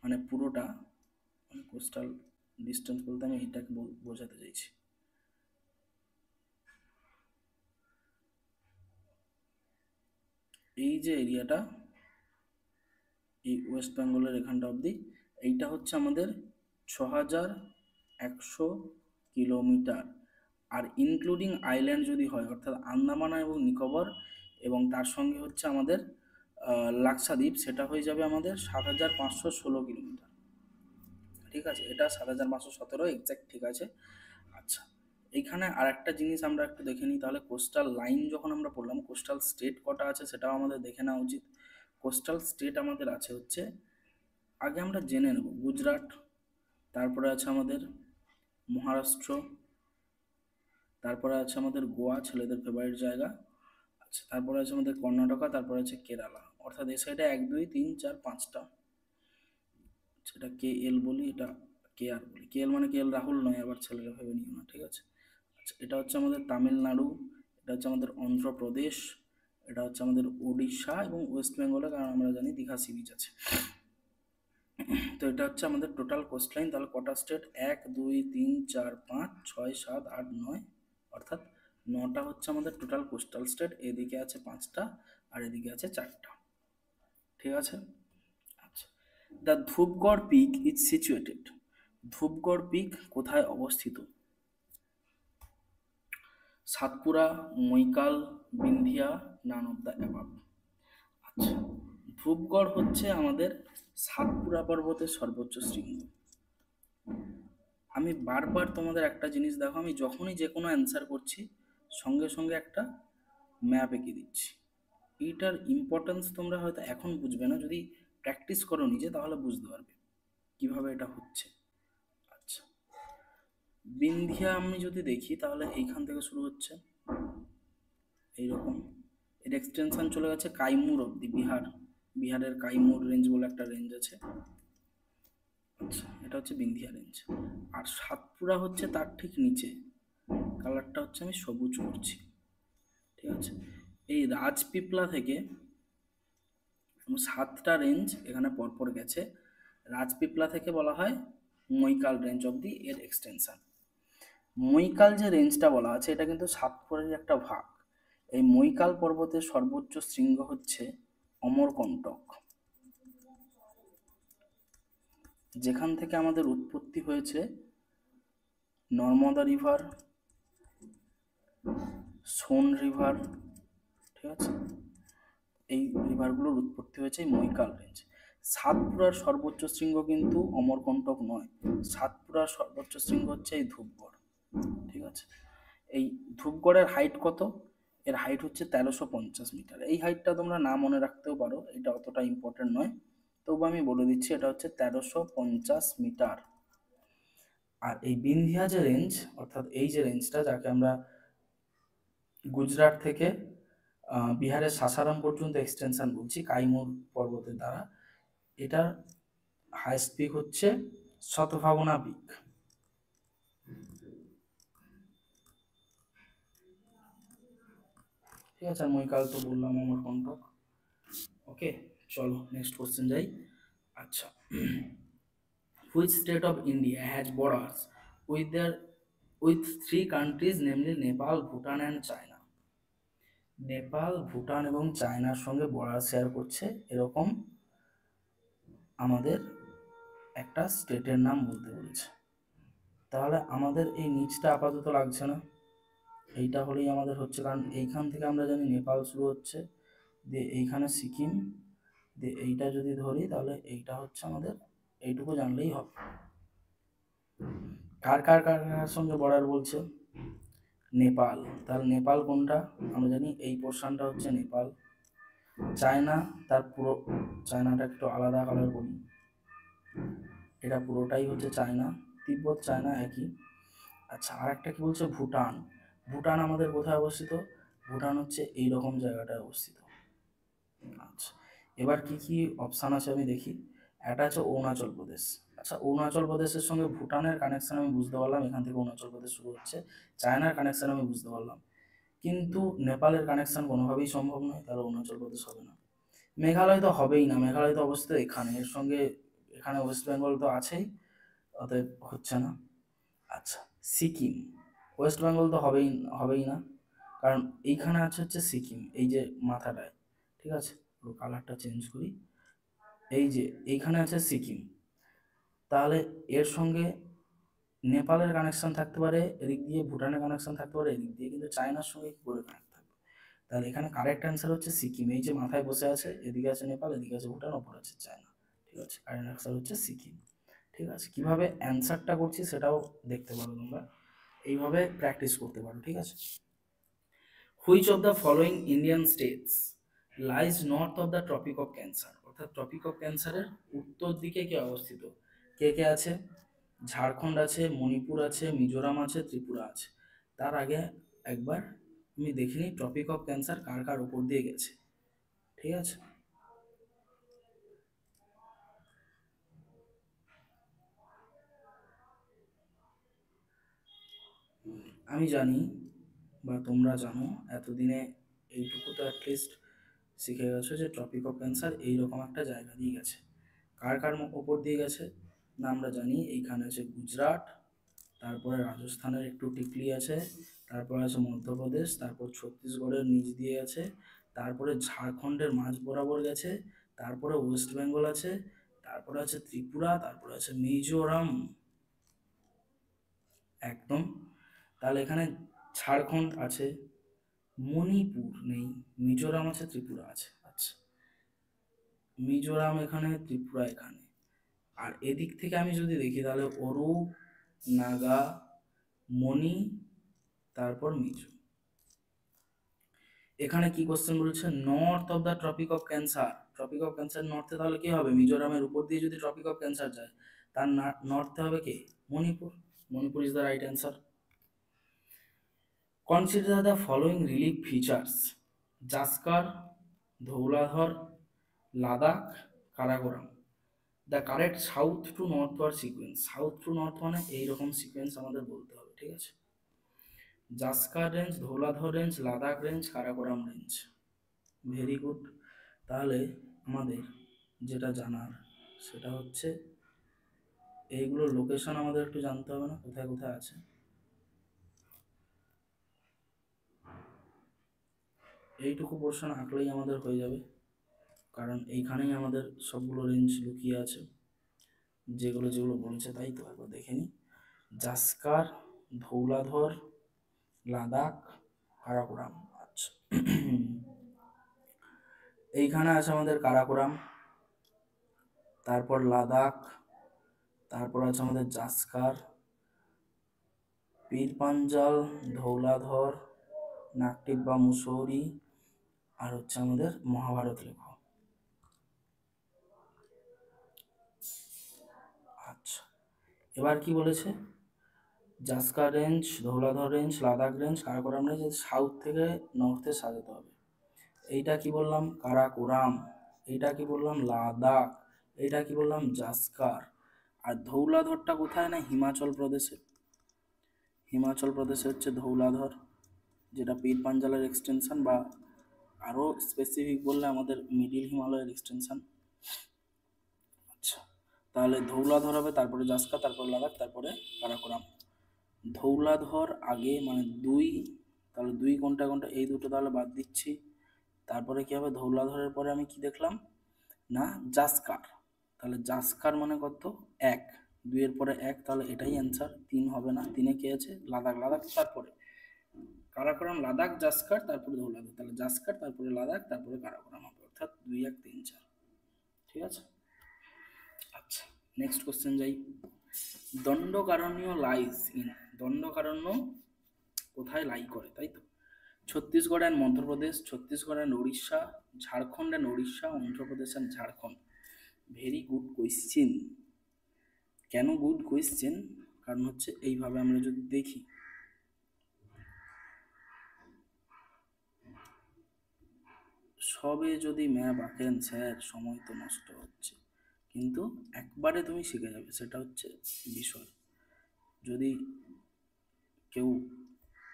মানে পুরোটা, মানে কোস্টাল ডিস্টেন্স বলতে আমি এইটাকে বোঝাতে চাইছি, এই যে এরিয়াটা, এই ওয়েস্ট বেঙ্গলের এখানটা অবধি, এইটা হচ্ছে আমাদের 6100 কিলোমিটার। আর ইনক্লুডিং আইল্যান্ড যদি হয়, অর্থাৎ আন্দামান এবং নিকোবর এবং তার সঙ্গে হচ্ছে আমাদের লাক্ষাদ্বীপ, সেটা হয়ে যাবে আমাদের 7516 কিলোমিটার। ঠিক আছে, এটা 7517 এক্স্যাক্ট, ঠিক আছে। আচ্ছা, এইখানে আর একটা জিনিস আমরা একটু দেখে নিই, তাহলে কোস্টাল লাইন যখন আমরা পড়লাম, কোস্টাল স্টেট কটা আছে সেটাও আমাদের দেখে নেওয়া উচিত। কোস্টাল স্টেট আমাদের আছে হচ্ছে, আগে আমরা জেনে নেব, গুজরাট, তারপরে আছে আমাদের মহারাষ্ট্র, তারপরে আছে আমাদের গোয়া, ছেলেদের ফেভারিট জায়গা। আচ্ছা, তারপরে আছে আমাদের কর্ণাটকা, তারপরে আছে কেরালা, অর্থাৎ এই সাইডে 1 2 3 4 5টা, সেটা কে এল বলি, এটা কে আর বলি, কে এল মানে কে এল রাহুল নয়, আবার ছেলেরা ভেবে নিও না, ঠিক আছে। আচ্ছা, এটা হচ্ছে আমাদের তামিলনাড়ু, এটা হচ্ছে আমাদের অন্ধ্রপ্রদেশ, এটা হচ্ছে আমাদের ওড়িশা এবং ওয়েস্ট বেঙ্গলে, কারণ আমরা জানি দীঘা সি বিচ আছে। তো এটা হচ্ছে আমাদের টোটাল কোস্ট লাইন। তাহলে কটা স্টেট? 1 2 3 4 5 6 7 8 9, অর্থাৎ 9টা হচ্ছে আমাদের টোটাল কোস্টাল স্টেট। এদিকে আছে 5টা আর এদিকে আছে 4টা, ঠিক আছে। আচ্ছা, the Dhupgarh peak is situated. Dhupgarh peak কোথায় অবস্থিত? Satpura, Maikal, Vindhya, none of the above. আচ্ছা, ধূপগড় হচ্ছে আমাদের সাতপুরা পর্বতের সর্বোচ্চ শৃঙ্গ। আমি বারবার তোমাদের একটা জিনিস দেখো, আমি যখনই যে কোনো অ্যান্সার করছি সঙ্গে সঙ্গে একটা ম্যাপ এঁকে দিচ্ছি। এইটার ইম্পর্টেন্স তোমরা হয়তো এখন বুঝবে না, যদি প্র্যাকটিস করো নিজে তাহলে বুঝতে পারবে কিভাবে এটা হচ্ছে। আচ্ছা, বিন্ধিয়া আমি যদি দেখি, তাহলে এইখান থেকে শুরু হচ্ছে এইরকম, এর এক্সটেনশন চলে গেছে কাইমুর অব্দি, বিহারের কাইমুর রেঞ্জ বলে একটা রেঞ্জ আছে। আচ্ছা, এটা হচ্ছে বিন্ধিয়া রেঞ্জ। আর সাতপুরা হচ্ছে তার ঠিক নিচে, কালারটা হচ্ছে আমি সবুজ করছি, ঠিক আছে। এই রাজপিপলা থেকে 7টা রেঞ্জ এখানে পরপর গেছে, রাজপিপলা থেকে বলা হয় মৈকাল রেঞ্জ অব্দি এর এক্সটেনশন। মৈকাল যে রেঞ্জটা বলা আছে, এটা কিন্তু সাতপুরের একটা ভাগ। এই মৈকাল পর্বতের সর্বোচ্চ শৃঙ্গ হচ্ছে অমরকণ্টক, যেখান থেকে আমাদের উৎপত্তি হয়েছে নর্মদা রিভার, সোন রিভার, ঠিক আছে। এই রিভারগুলোর উৎপত্তি হয়েছে এই মৈকাল রেঞ্জ। সাতপুরার সর্বোচ্চ শৃঙ্গ কিন্তু অমরকণ্টক নয়, সাতপুরার সর্বোচ্চ শৃঙ্গ হচ্ছে এই ধূপগড়, ঠিক আছে। এই ধূপগড়ের হাইট কত? এর হাইট হচ্ছে 1350 মিটার। এই হাইটটা তোমরা না মনে রাখতেও পারো, এটা অতটা ইম্পর্টেন্ট নয়, তবু আমি বলে দিচ্ছি, এটা হচ্ছে 1350 মিটার। আর এই বিন্ধিয়া যে রেঞ্জ, অর্থাৎ এই যে রেঞ্জটা, যাকে আমরা গুজরাট থেকে বিহারের সাসারাম পর্যন্ত এক্সটেনশন বলছি কাইমুর পর্বতের দ্বারা, এটার হাইস্ট পিক হচ্ছে শতভাবনা পিক, ঠিক আছে। আর মৈকাল তো বললাম, অমরকণ্টক। ওকে, চলো নেক্সট কোশ্চেন যাই। আচ্ছা, which state of India has borders with 3 countries, namely Nepal, Bhutan and China. Nepal, Bhutan এবং চায়নার সঙ্গে বর্ডার শেয়ার করছে এরকম আমাদের একটা স্টেটের নাম বলতে বলেছে। তাহলে আমাদের এই নিচটা আপাতত লাগছে না, এইটা হলেই আমাদের হচ্ছে, কারণ এইখান থেকে আমরা জানি নেপাল শুরু হচ্ছে, দিয়ে এইখানে সিকিম, দিয়ে এইটা যদি ধরি তাহলে এইটা হচ্ছে আমাদের, এইটুকু জানলেই হবে। কার কার কার কার সঙ্গে বর্ডার বলছে? নেপাল। তাহলে নেপাল কোনটা? আমরা জানি এই পোর্শনটা হচ্ছে নেপাল। চায়না, তার পুরো, চায়নাটা একটু আলাদা কালার করি, এটা পুরোটাই হচ্ছে চায়না। তিব্বত চায়না একই। আচ্ছা, আর একটা কি বলছে? ভুটান। ভুটান আমাদের কোথায় অবস্থিত? ভুটান হচ্ছে এইরকম জায়গাটায় অবস্থিত। আচ্ছা, এবার কি কি অপশান আছে আমি দেখি। একটা আছে অরুণাচল প্রদেশ। আচ্ছা, অরুণাচল প্রদেশের সঙ্গে ভুটানের কানেকশন আমি বুঝতে পারলাম, এখান থেকে অরুণাচল প্রদেশ শুরু হচ্ছে। চায়নার কানেকশন আমি বুঝতে পারলাম, কিন্তু নেপালের কানেকশন কোনোভাবেই সম্ভব নয়, তাহলে অরুণাচল প্রদেশ হবে না। মেঘালয় তো হবেই না, মেঘালয় তো অবস্থিত এখানে, এর সঙ্গে এখানে ওয়েস্ট বেঙ্গল তো আছেই, অতএব হচ্ছে না। আচ্ছা, সিকিম। ওয়েস্ট বেঙ্গল তো হবেই হবেই না, কারণ এইখানে আছে হচ্ছে সিকিম, এই যে মাথাটায়, ঠিক আছে, কালারটা চেঞ্জ করি, এই যে এইখানে আছে সিকিম, তাহলে এর সঙ্গে নেপালের কানেকশন থাকতে পারে এদিক দিয়ে, ভুটানের কানেকশন থাকতে পারে এদিক দিয়ে, কিন্তু চায়নার সঙ্গে কি করে কানেক্ট থাকবে? তাহলে এখানে কারেক্ট অ্যান্সার হচ্ছে সিকিম। এই যে মাথায় বসে আছে, এদিকে আছে নেপাল, এদিকে আছে ভুটান, ওপর আছে চায়না, ঠিক আছে, কারেক্ট অ্যান্সার হচ্ছে সিকিম। ঠিক আছে, কিভাবে অ্যান্সারটা করছি সেটাও দেখতে পারো তোমরা, এইভাবে প্র্যাকটিস করতে পারো, ঠিক আছে। Which of the following Indian states lies north of the tropic of cancer? অর্থাৎ ট্রপিক অফ ক্যান্সারের উত্তর দিকে কে অবস্থিত? কে কে আছে? ঝাড়খণ্ড আছে, মণিপুর আছে, মিজোরাম আছে, ত্রিপুরা আছে। তার আগে একবার আমি দেখে নিই ট্রপিক অফ ক্যান্সার কার কার উপর দিয়ে গেছে, ঠিক আছে। আমি জানি বা তোমরা জানো, এতদিনে এইটুকু তো অ্যাটলিস্ট শিখে গেছো যে ট্রপিক অফ ক্যান্সার এইরকম একটা জায়গা দিয়ে গেছে। কার কার ওপর দিয়ে গেছে? না, আমরা জানি এইখানে আছে গুজরাট, তারপরে রাজস্থানের একটু টিকলি আছে, তারপরে আছে মধ্যপ্রদেশ, তারপর ছত্তিশগড়ের নিচ দিয়ে আছে, তারপরে ঝাড়খণ্ডের মাঝ বরাবর গেছে, তারপরে ওয়েস্ট বেঙ্গল আছে, তারপরে আছে ত্রিপুরা, তারপরে আছে মিজোরাম। একদম। তাহলে এখানে ঝাড়খণ্ড আছে, মণিপুর নেই, মিজোরাম আছে, ত্রিপুরা আছে। আচ্ছা, মিজোরাম এখানে, ত্রিপুরা এখানে। আর এদিক থেকে আমি যদি দেখি তাহলে অরু, নাগা, মণি, তারপর মিজো। এখানে কি কোশ্চেন বলছে? North of the tropic of cancer. Tropic of cancer নর্থে, তাহলে কি হবে? মিজোরামের উপর দিয়ে যদি ট্রপিক অফ ক্যান্সার যায়, তার নর্থে হবে কে? Manipur. Manipur is the right answer. Consider the following relief features: Zanskar, Dhauladhar, Ladakh, Karakoram. The correct south to northward sequence. South to north মানে এইরকম সিকোয়েন্স আমাদের বলতে হবে, ঠিক আছে। Zanskar range, Dhauladhar range, Ladakh range, Karakoram range. Very good. তাহলে আমাদের যেটা জানার সেটা হচ্ছে এইগুলোর লোকেশন আমাদের একটু জানতে হবে না, কোথায় কোথায় আছে। এইটুকু পোর্শন আঁকলেই আমাদের হয়ে যাবে, কারণ এইখানেই আমাদের সবগুলো রেঞ্জ লুকিয়ে আছে, যেগুলো যেগুলো বলছে। তাই তো একবার দেখে নিই। জাস্কার, ধৌলাধর, লাদাখ, কারাকোরাম। আচ্ছা, এইখানে আছে আমাদের কারাকোরাম, তারপর লাদাখ, তারপর আছে আমাদের জাস্কার, পীর পাঞ্জাল, ধৌলাধর, নাকটিব্বা মুসৌরি, আর হচ্ছে আমাদের মহাভারত লেখো। আচ্ছা, এবার কি বলেছে? Zanskar range, Dhauladhar range, Ladakh range, Karakoram range south থেকে নর্থে সাজাতে হবে। এইটা কি বললাম? কারাকোরাম। এইটা কি বললাম? লাদাখ। এইটা কি বললাম? জাস্কার। আর ধৌলাধরটা কোথায়? না হিমাচল প্রদেশে। হিমাচল প্রদেশে হচ্ছে ধৌলাধর, যেটা পীর পাঞ্জালের এক্সটেনশন, বা আরও স্পেসিফিক বললে আমাদের মিডিল হিমালয়ের এক্সটেনশন। আচ্ছা, তাহলে ধৌলাধর হবে, তারপরে জাস্কার, তারপরে লাদাখ, তারপরে কারাকোরাম। ধৌলাধর আগে মানে দুই, তাহলে দুই কোনটা কোনটা? এই দুটো তাহলে বাদ দিচ্ছি। তারপরে কি হবে? ধৌলাধরের পরে আমি কি দেখলাম? না জাস্কার। তাহলে জাস্কার মানে কত? এক। দুইয়ের পরে এক, তাহলে এটাই অ্যান্সার। তিন হবে না, তিনে কি আছে? লাদাখ। লাদাখ তারপরে কারাকোরাম, লাদাখ, জাস্কার, তারপরে ধৌলাধর। তাহলে জাস্কার, তারপরে লাদাখ, তারপরে কারাকোরাম হবে, অর্থাৎ 2, 1, 3, 4। ঠিক আছে। আচ্ছা, নেক্সট কোশ্চেন যাই। দণ্ডকারণ্য লাইস ইন, দণ্ডকারণ্য কোথায় লাই করে, তাই তো? Chhattisgarh and Madhya Pradesh, Chhattisgarh and Orissa, Jharkhand and Orissa, Andhra Pradesh and Jharkhand. Very good question. কেন গুড কোয়েশ্চেন? কারণ হচ্ছে এইভাবে আমরা যদি দেখি, সবে যদি ম্যাপ আঁকেন স্যার সময় তো নষ্ট হচ্ছে, কিন্তু একবারে তুমি শিখে যাবে, সেটা হচ্ছে বিষয়। যদি কেউ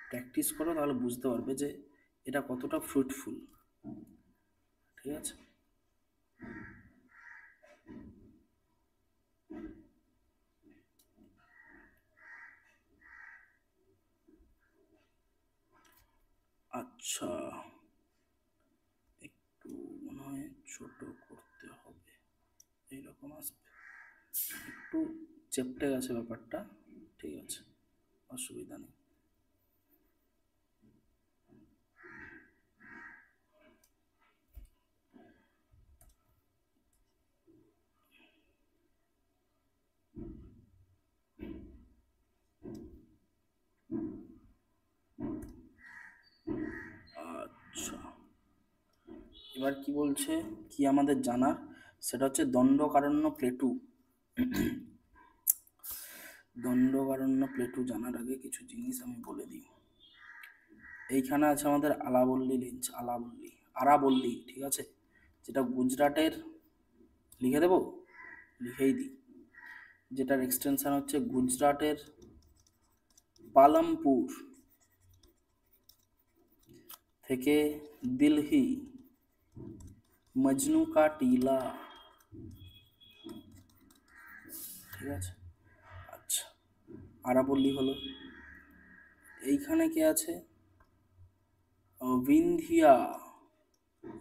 প্র্যাকটিস করো তাহলে বুঝতে পারবে যে এটা কতটা ফ্রুটফুল। ঠিক আছে, আচ্ছা একটু মনে হয় ছোট করতে হবে, এইরকম আসবে, একটু চেপটে গেছে ব্যাপারটা, ঠিক আছে অসুবিধা নেই। আচ্ছা এবার কি বলছে, কি আমাদের জানার, সেটা হচ্ছে দণ্ডকারণ্য প্লেটু। দণ্ডকারণ্য প্লেটু জানার আগে কিছু জিনিস আমি বলে দিই। এইখানে আছে আমাদের আলাবল্লী রেঞ্জ, আরাবল্লী, ঠিক আছে, যেটা গুজরাটের, লিখে দেব, লিখেই দিই, যেটার এক্সটেনশন হচ্ছে গুজরাটের পালামপুর থেকে দিল্লি, মজনু কা টিলা, ঠিক আছে। আচ্ছা আরাবল্লী হলো, এইখানে কে আছে, বিন্ধিয়া,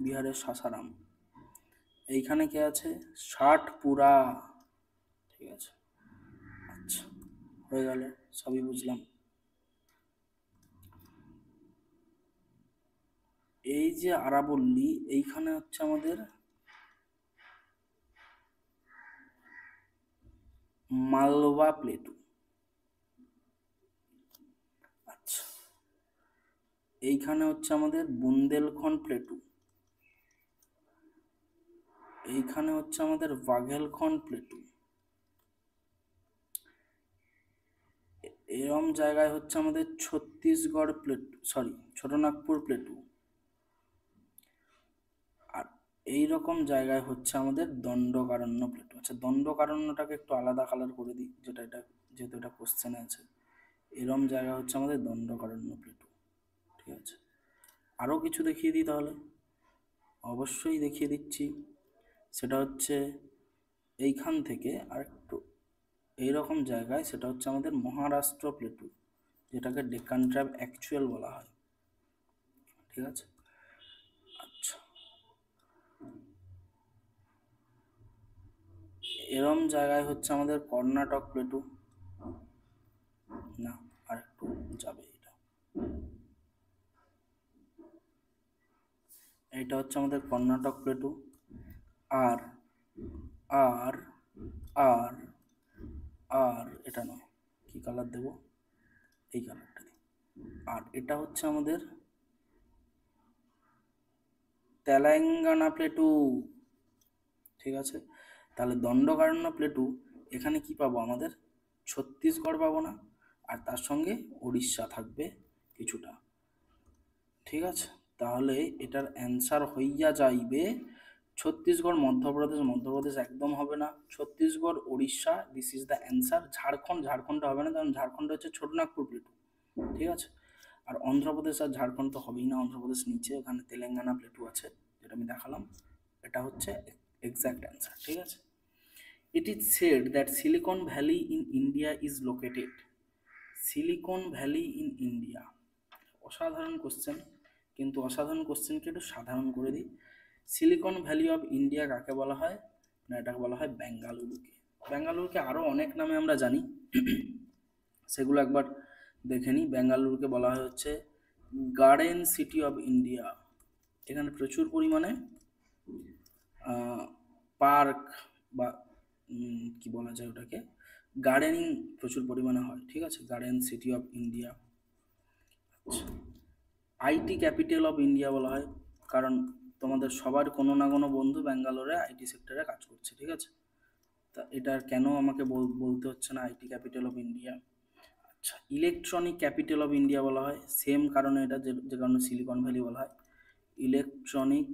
বিহারের সাসারাম। এইখানে কে আছে, ষাটপুরা, ঠিক আছে। আচ্ছা হয়ে গেল, সবই বুঝলাম। এই যে আরাবল্লী, এইখানে হচ্ছে আমাদের মালওয়া প্লেটু। আচ্ছা এইখানে হচ্ছে আমাদের বুন্দেলখন্ড প্লেটু, এইখানে হচ্ছে আমাদের বাঘেলখন্ড প্লেটু, এরম জায়গায় হচ্ছে আমাদের Chhattisgarh plateau, sorry Chhotanagpur plateau, আর এই রকম জায়গায় হচ্ছে আমাদের দণ্ডকারণ্য প্লেটু। আচ্ছা দণ্ডকারণ্যটাকে একটু আলাদা কালার করে দিই, এটা যেহেতু এটা কোশ্চেনে আছে, এরম জায়গা হচ্ছে আমাদের দণ্ডকারণ্য প্লেটু, ঠিক আছে। আরও কিছু দেখিয়ে দিই তাহলে, অবশ্যই দেখিয়ে দিচ্ছি, সেটা হচ্ছে এইখান থেকে আর একটু এইরকম জায়গায়, সেটা হচ্ছে আমাদের মহারাষ্ট্র প্লেটু, যেটাকে ডেকান ট্র্যাপ অ্যাকচুয়াল বলা হয়, ঠিক আছে। আচ্ছা এরম জায়গায় হচ্ছে আমাদের কর্ণাটক প্লেটু, না আর একটু যাবে, এটা হচ্ছে আমাদের কর্ণাটক প্লেটু, আর আর আর আর এটা নয়, কি কালার দেব, এই কালারটা দিই, আর এটা হচ্ছে আমাদের তেলেঙ্গানা প্লেটু, ঠিক আছে। তাহলে দণ্ডকারণ্য প্লেটু, এখানে কি পাবো, আমাদের ছত্তিশগড় পাবো না, আর তার সঙ্গে উড়িষ্যা থাকবে কিছুটা, ঠিক আছে। তাহলে এটার অ্যান্সার হইয়া যাইবে ছত্তিশগড়, মধ্যপ্রদেশ একদম হবে না, Chhattisgarh Orissa, this is the answer. Jharkhand হবে না, কারণ ঝাড়খণ্ড হচ্ছে ছোটনাগপুর প্লেটু, ঠিক আছে। আর অন্ধ্রপ্রদেশ আর ঝাড়খণ্ড তো হবেই না, অন্ধ্রপ্রদেশ নিচে, ওখানে তেলেঙ্গানা প্লেটু আছে, যেটা আমি দেখালাম, এটা হচ্ছে এক্সাক্ট অ্যান্সার, ঠিক আছে। It is said that silicon valley in India is located, silicon valley in India, অসাধারণ কোশ্চেন, কিন্তু অসাধারণ কোশ্চেনকে একটু সাধারণ করে দিই। সিলিকন ভ্যালি অফ ইন্ডিয়া কাকে বলা হয়, না এটাকে বলা হয় বেঙ্গালুরুকে। বেঙ্গালুরুকে আরও অনেক নামে আমরা জানি, সেগুলো একবার দেখে নিই। বেঙ্গালুরুকে বলা হয় হচ্ছে গার্ডেন সিটি অফ ইন্ডিয়া, এখানে প্রচুর পরিমাণে পার্ক বা কি বলা যায় ওটাকে, গার্ডেনিং প্রচুর পরিমাণে হয়, ঠিক আছে, গার্ডেন সিটি অফ ইন্ডিয়া। আচ্ছা, আইটি ক্যাপিটাল অফ ইন্ডিয়া বলা হয় কারণ তোমাদের সবার কোনো না কোনো বন্ধু ব্যাঙ্গালোরে আইটি সেক্টরে কাজ করছে, ঠিক আছে। তা এটার কেন আমাকে বলতে হচ্ছে না আইটি ক্যাপিটাল অফ ইন্ডিয়া। আচ্ছা, ইলেকট্রনিক ক্যাপিটাল অফ ইন্ডিয়া বলা হয় সেম কারণে, এটা যে কারণে সিলিকন ভ্যালি বলা হয়, ইলেকট্রনিক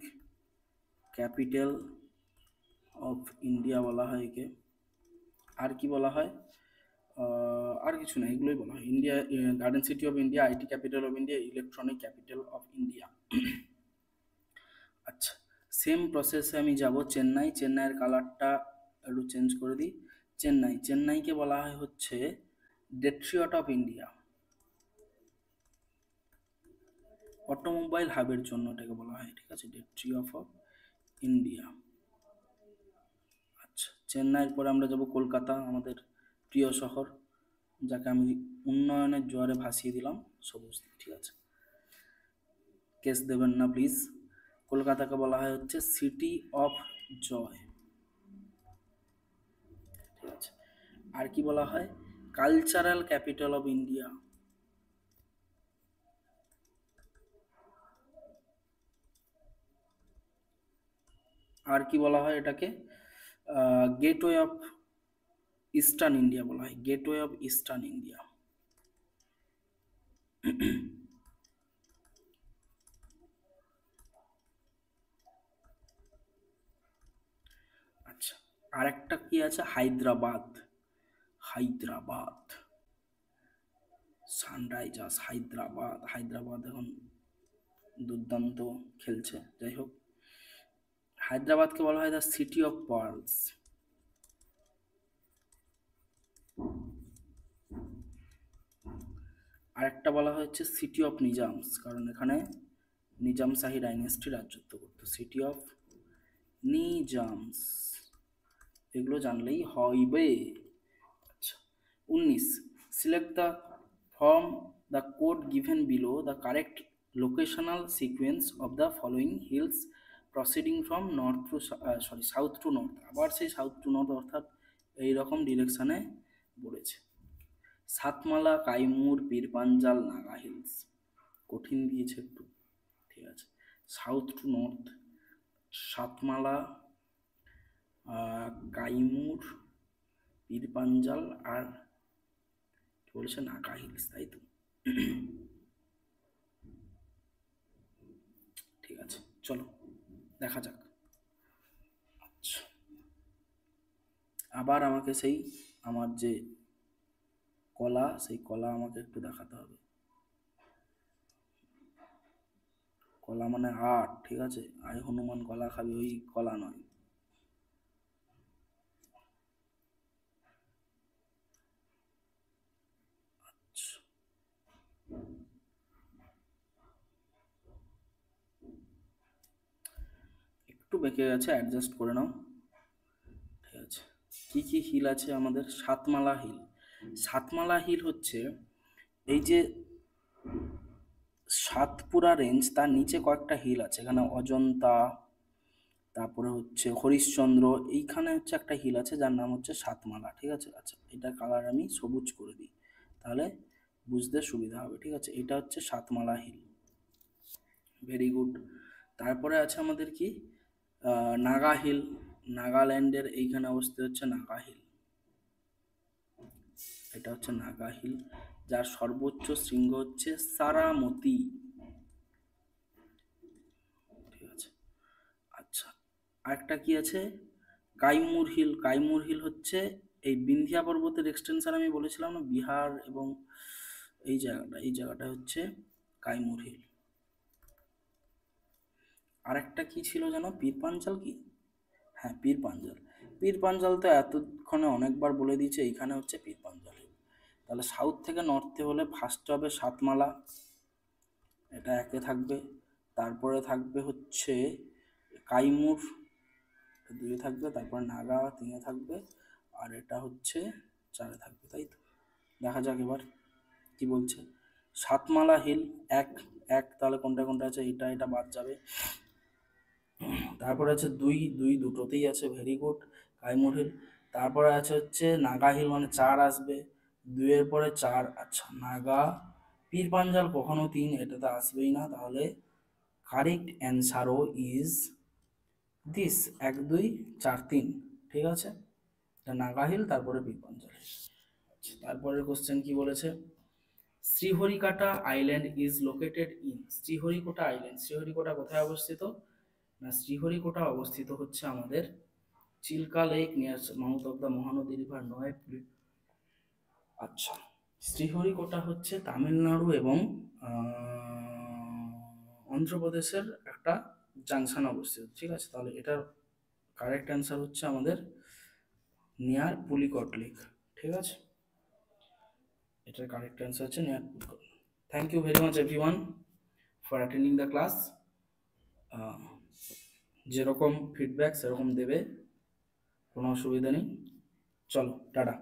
ক্যাপিটাল অফ ইন্ডিয়া বলা হয় একে। আর কি বলা হয়? আর কিছু না, এগুলোই বলা হয়। India garden city of India, IT capital of India, electronic capital of India. আচ্ছা, সেম প্রসেসে আমি যাব চেন্নাই। চেন্নাইয়ের কালারটা একটু চেঞ্জ করে দিই। চেন্নাইকে বলা হয় হচ্ছে ডেট্রিয়ট অফ ইন্ডিয়া, অটোমোবাইল হাবের জন্য এটাকে বলা হয়, ঠিক আছে, ডেট্রিয়ট অফ ইন্ডিয়া। আচ্ছা, চেন্নাইয়ের পরে আমরা যাব কলকাতা, আমাদের প্রিয় শহর, যাকে আমি উন্নয়নের জোয়ারে ভাসিয়ে দিলাম সবুজ, ঠিক আছে, কেস দেবেন না প্লিজ। কলকাতাকে বলা হয় হচ্ছে সিটি অফ জয়, ঠিক আছে। আর কি বলা হয়? Cultural capital of India. আর কি বলা হয় এটাকে? গেটওয়ে অফ ইস্টার্ন ইন্ডিয়া বলা হয়, গেটওয়ে অফ ইস্টার্ন ইন্ডিয়া। আচ্ছা, আরেকটা কি আছে? হায়দ্রাবাদ। হায়দ্রাবাদ, সানরাইজার্স হায়দ্রাবাদ। হায়দ্রাবাদ এখন দুর্দান্ত খেলছে, যাই হোক। হায়দ্রাবাদকে বলা হয় দ্য সিটি অফ পার্লস। আরেকটা বলা হচ্ছে সিটি অফ নিজামস, কারণ এখানে নিজাম শাহী ডাইনেস্টি রাজত্ব করতো, সিটি অফ নিজামস। এগুলো জানলেই হইবে। আচ্ছা, 19, select the from the code given below the correct locational sequence of the following hills proceeding from north to south to north. আবার সেই সাউথ টু নর্থ, অর্থাৎ এইরকম ডিরেকশানে বলেছে। সাতমালা, কাইমুর, পীরপাঞ্জাল, নাগা হিলস। কঠিন দিয়েছে একটু, ঠিক আছে। South to north, Satmala, Kaimur, Pir Panjal, আর কি বলেছে, নাগা হিলস, তাই তো? ঠিক আছে, চলো দেখা যাক। আচ্ছা, আবার আমাকে সেই আমার যে কলা, সেই কলা আমাকে একটু দেখাতে হবে। কলা মানে আট, ঠিক আছে, আয় হনুমান কলা খাবি, ওই কলা নয়। আচ্ছা, একটু বেঁকে গেছে, অ্যাডজাস্ট করে নাও, ঠিক আছে। কি কি হিল আছে আমাদের? সাতমালা হিল। সাতমালা হিল হচ্ছে এই যে সাতপুরা রেঞ্জ, তার নিচে কয়েকটা হিল আছে, এখানে অজন্তা, তারপরে হচ্ছে হরিশ্চন্দ্র, এইখানে হচ্ছে একটা হিল আছে যার নাম হচ্ছে সাতমালা, ঠিক আছে। আচ্ছা, এটা কালার আমি সবুজ করে দিই, তাহলে বুঝতে সুবিধা হবে, ঠিক আছে। এটা হচ্ছে সাতমালা হিল, ভেরি গুড। তারপরে আছে আমাদের কি, নাগা হিল। নাগাল্যান্ডের এইখানে অবস্থিত হচ্ছে নাগা হিল, এটা হচ্ছে নাগা হিল, যার সর্বোচ্চ শৃঙ্গ হচ্ছে সারামতি, ঠিক আছে। আচ্ছা, আরেকটা কি আছে? কাইমুর হিল। কাইমুর হিল হচ্ছে এই বিন্ধিয়া পর্বতের এক্সটেনশন, আমি বলেছিলাম না, বিহার এবং এই জায়গাটা হচ্ছে কাইমুর হিল। আরেকটা কি ছিল যেন, পীরপাঞ্জাল কি? হ্যাঁ, পীরপাঞ্জাল। পীরপাঞ্জাল তো এতক্ষণে অনেকবার বলে দিয়েছে, এইখানে হচ্ছে পীরপাঞ্জাল হিল। তাহলে সাউথ থেকে নর্থে হলে ফার্স্টে হবে সাতমালা, এটা একে থাকবে। তারপরে থাকবে হচ্ছে কাইমুর, দুয়ে থাকবে। তারপর নাগা তিনে থাকবে, আর এটা হচ্ছে চারে থাকবে, তাই তো? দেখা যাক এবার কি বলছে। সাতমালা হিল এক, তাহলে কোনটা কোনটা আছে? এটা বাদ যাবে। তারপরে আছে দুই, দুটোতেই আছে, ভেরি গুড, কাইমুর হিল। তারপরে আছে হচ্ছে নাগা হিল, মানে 4 আসবে, 2 এর পরে 4, আচ্ছা নাগা। পীর পাঞ্জাল কখনো 3, এটা তো আসবেই না, তাহলে কারেক্ট অ্যান্সারও ইজ দিস, 1 2 4 3, ঠিক আছে, এটা নাগা হিল তারপরে পীর পাঞ্জাল। আচ্ছা, তারপরের কোশ্চেন কি বলেছে, Sriharikota island is located in, Sriharikota island, Sriharikota কোথায় অবস্থিত না, শ্রীহরিকোটা অবস্থিত হচ্ছে আমাদের Chilka lake near mouth of the Mahanadi river নয়। আচ্ছা, শ্রীহরিকোটা হচ্ছে তামিলনাড়ু এবং অন্ধ্রপ্রদেশের একটা জাংশন অবস্থিত, ঠিক আছে, তাহলে এটার কারেক্ট অ্যান্সার হচ্ছে আমাদের নিয়ার পুলিকট লেক, ঠিক আছে, এটার কারেক্ট অ্যান্সার হচ্ছে near Pulicat. Thank you very much everyone for attending the class. যেরকম ফিডব্যাক সেরকম দেবে, কোনো অসুবিধা নেই, চলো টাটা।